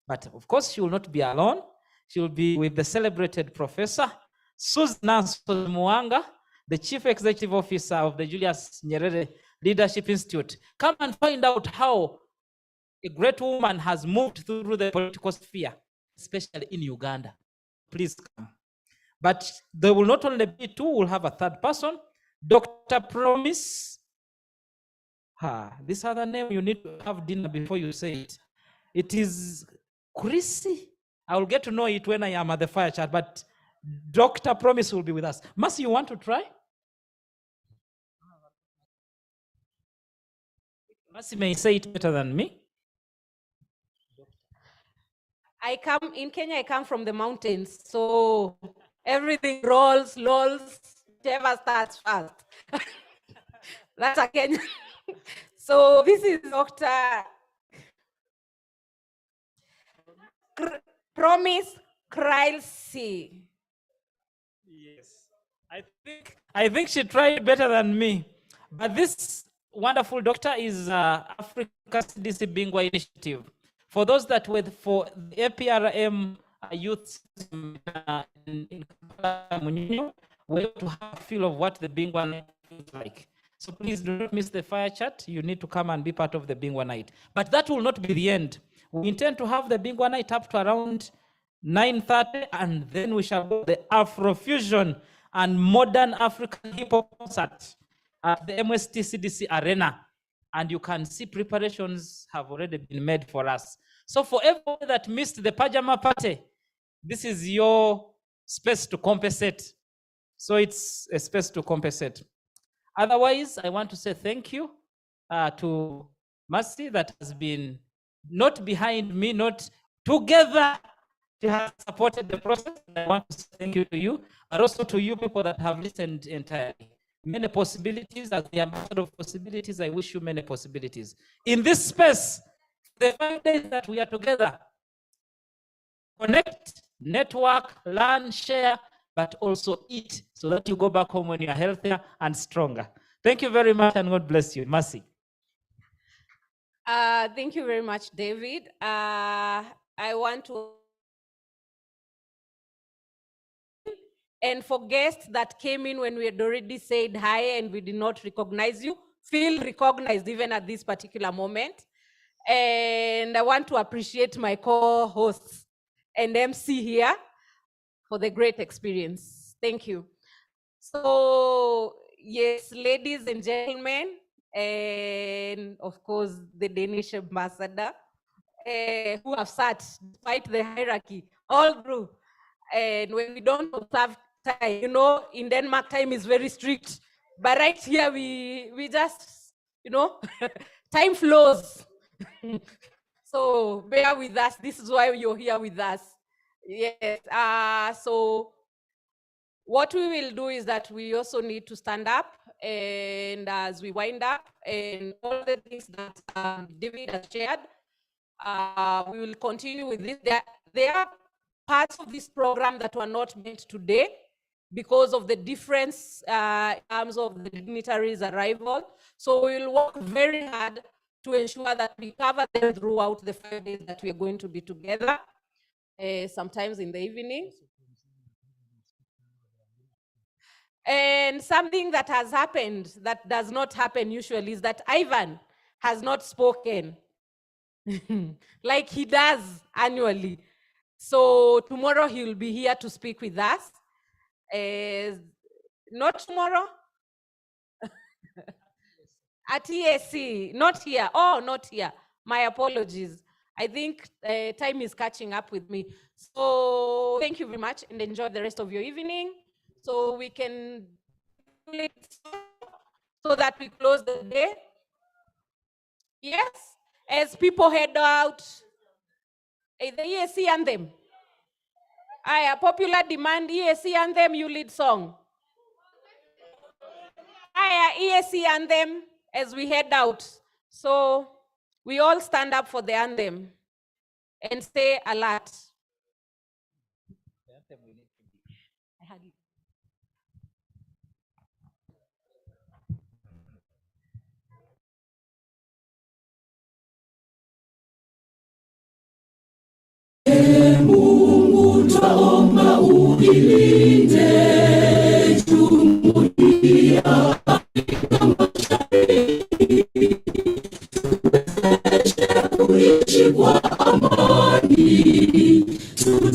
But of course, she will not be alone. She will be with the celebrated Professor Susan Mwanga, the Chief Executive Officer of the Julius Nyerere Leadership Institute. Come and find out how a great woman has moved through the political sphere especially in Uganda. Please come. But there will not only be two, we'll have a third person, Dr. Promise. This other name, you need to have dinner before you say it. It is Chrissy. I will get to know it when I am at the fire chat, but Dr. Promise will be with us. Mercy, you want to try? Mercy may say it better than me. In Kenya, I come from the mountains, so everything rolls, lolls, whatever starts fast. That's a Kenyan. So this is Dr. Promise Krylsey. Yes. I think she tried better than me. But this wonderful doctor is Africa CDC Bingwa Initiative. For those that were for the APRM youth in Kampala, we're able to have a feel of what the Bingwa night feels like. So please do not miss the fire chat. You need to come and be part of the Bingwa night. But that will not be the end. We intend to have the Bingwa night up to around 9:30, and then we shall go the Afrofusion and Modern African Hip Hop concert at the MST-CDC Arena. And you can see preparations have already been made for us. So for everyone that missed the pajama party, this is your space to compensate. So it's a space to compensate. Otherwise, I want to say thank you to Mercy that has been not behind me, not together. She has supported the process. I want to say thank you to you, but also to you people that have listened entirely. Many possibilities. As the ambassador of possibilities, I wish you many possibilities. In this space, the 5 days that we are together, connect, network, learn, share, but also eat so that you go back home when you are healthier and stronger. Thank you very much, and God bless you. Mercy. Thank you very much, David. I want to, and for guests that came in when we had already said hi and we did not recognize you, feel recognized even at this particular moment. And I want to appreciate my co-hosts and MC here for the great experience. Thank you. So, yes, ladies and gentlemen, and of course, the Danish ambassador, who have sat despite the hierarchy all through. And when we don't observe time, you know, in Denmark, time is very strict. But right here, we just, you know, time flows. So bear with us. This is why you're here with us. Yes. So what we will do is that we also need to stand up, and as we wind up, and all the things that David has shared, we will continue with this. There are parts of this program that were not meant today because of the difference in terms of the dignitaries' arrival. So we will work very hard to ensure that we cover them throughout the 5 days that we are going to be together, sometimes in the evening. And something that has happened that does not happen usually is that Ivan has not spoken like he does annually. So tomorrow he will be here to speak with us. Not tomorrow? At ESC, not here. Oh, not here. My apologies. I think time is catching up with me. So thank you very much and enjoy the rest of your evening. So we can, so that we close the day. Yes, as people head out, the ESC anthem. A popular demand ESC anthem, YouLead song. ESC anthem as we head out. So we all stand up for the anthem and stay alert. Mungu twaomba uilinde jumuiya Afrika Mashariki, tuwezeshe kuishi kwa amani.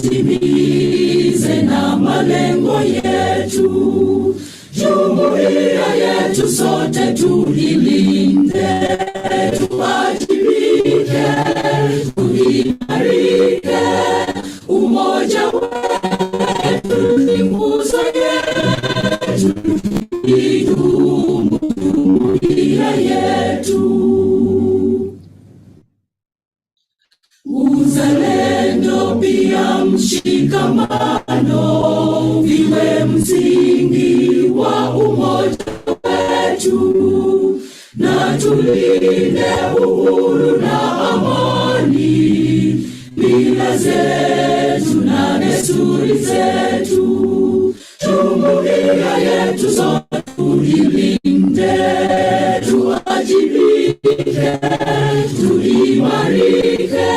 tutimize na malengo yetu. Jumuiya yetu sote tuilinde, tuwajibike, tuimarike. Umoja wetu ni nguzo yetu, idumu jumuiya yetu. Uzalendo pia mshikamano viwe msingi wa umoja wetu, na tulinde uhuru na amani, mila zetu na desturi zetu. Jumuiya yetu sote tuilinde, tuwajibike, tuimarike.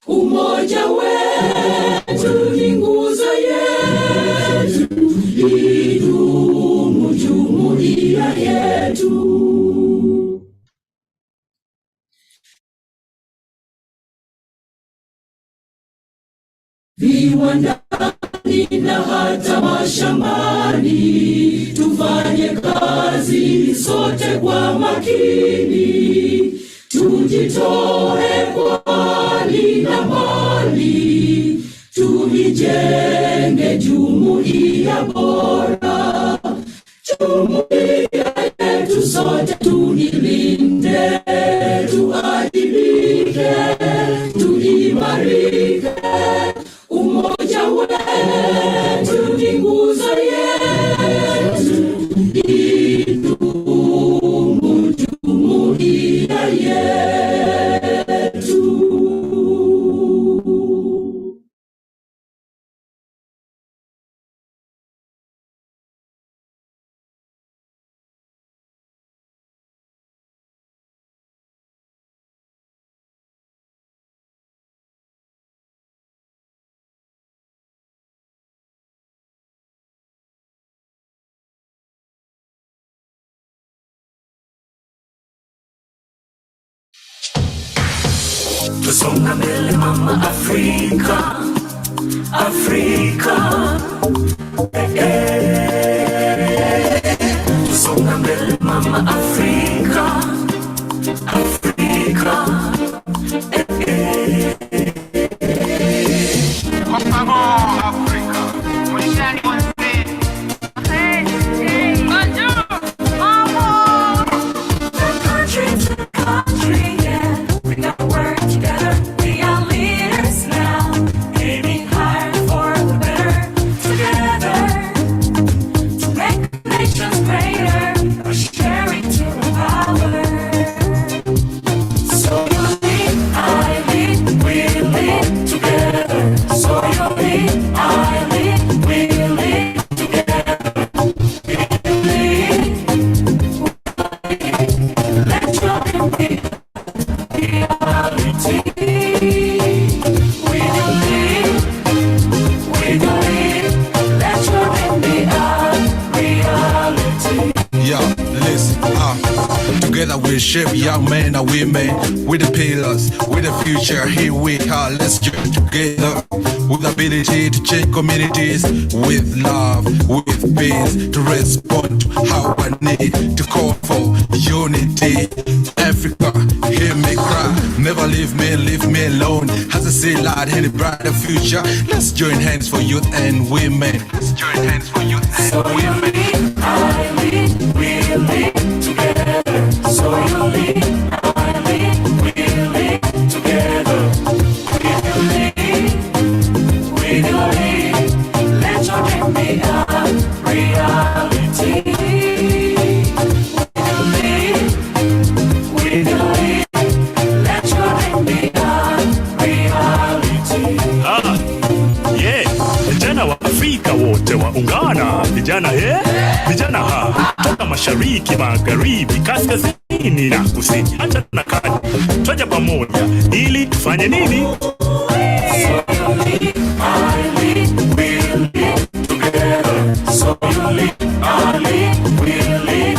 Umoja wetu ni nguzo yetu, idumu jumuiya yetu. Viwandani na hata mashambani, tufanye kazi sote kwa makini, tujitoe kwa hali na mali, tuijenge jumuiya bora. Jumuiya yetu sote tuilinde, tuwajibike, tuimarike. Umoja wetu ni nguzo yetu, idumu jumuiya yetu. Tusonga mbele mama Afrika, Afrika. Tusonga mbele mama Afrika, Afrika. Shape young men and women with the pillars, with the future. Here we are, let's join together with the ability to change communities with love, with peace, to respond to how I need to call for unity. Africa, hear me cry, never leave me alone. As I see light in a brighter future, let's join hands for youth and women. Let's join hands for youth and women. I lead, we lead together. So you lead, I lead, we lead together. We lead, let your dream be a reality. We lead, let your dream be a reality. Yeah, vijana wa Afrika wote waungana, vijana vijana toka mashariki, magharibi, kaskazini na kusini, hata na kati, twaja pamoja ili tufanye nini? So you lead, I lead, we lead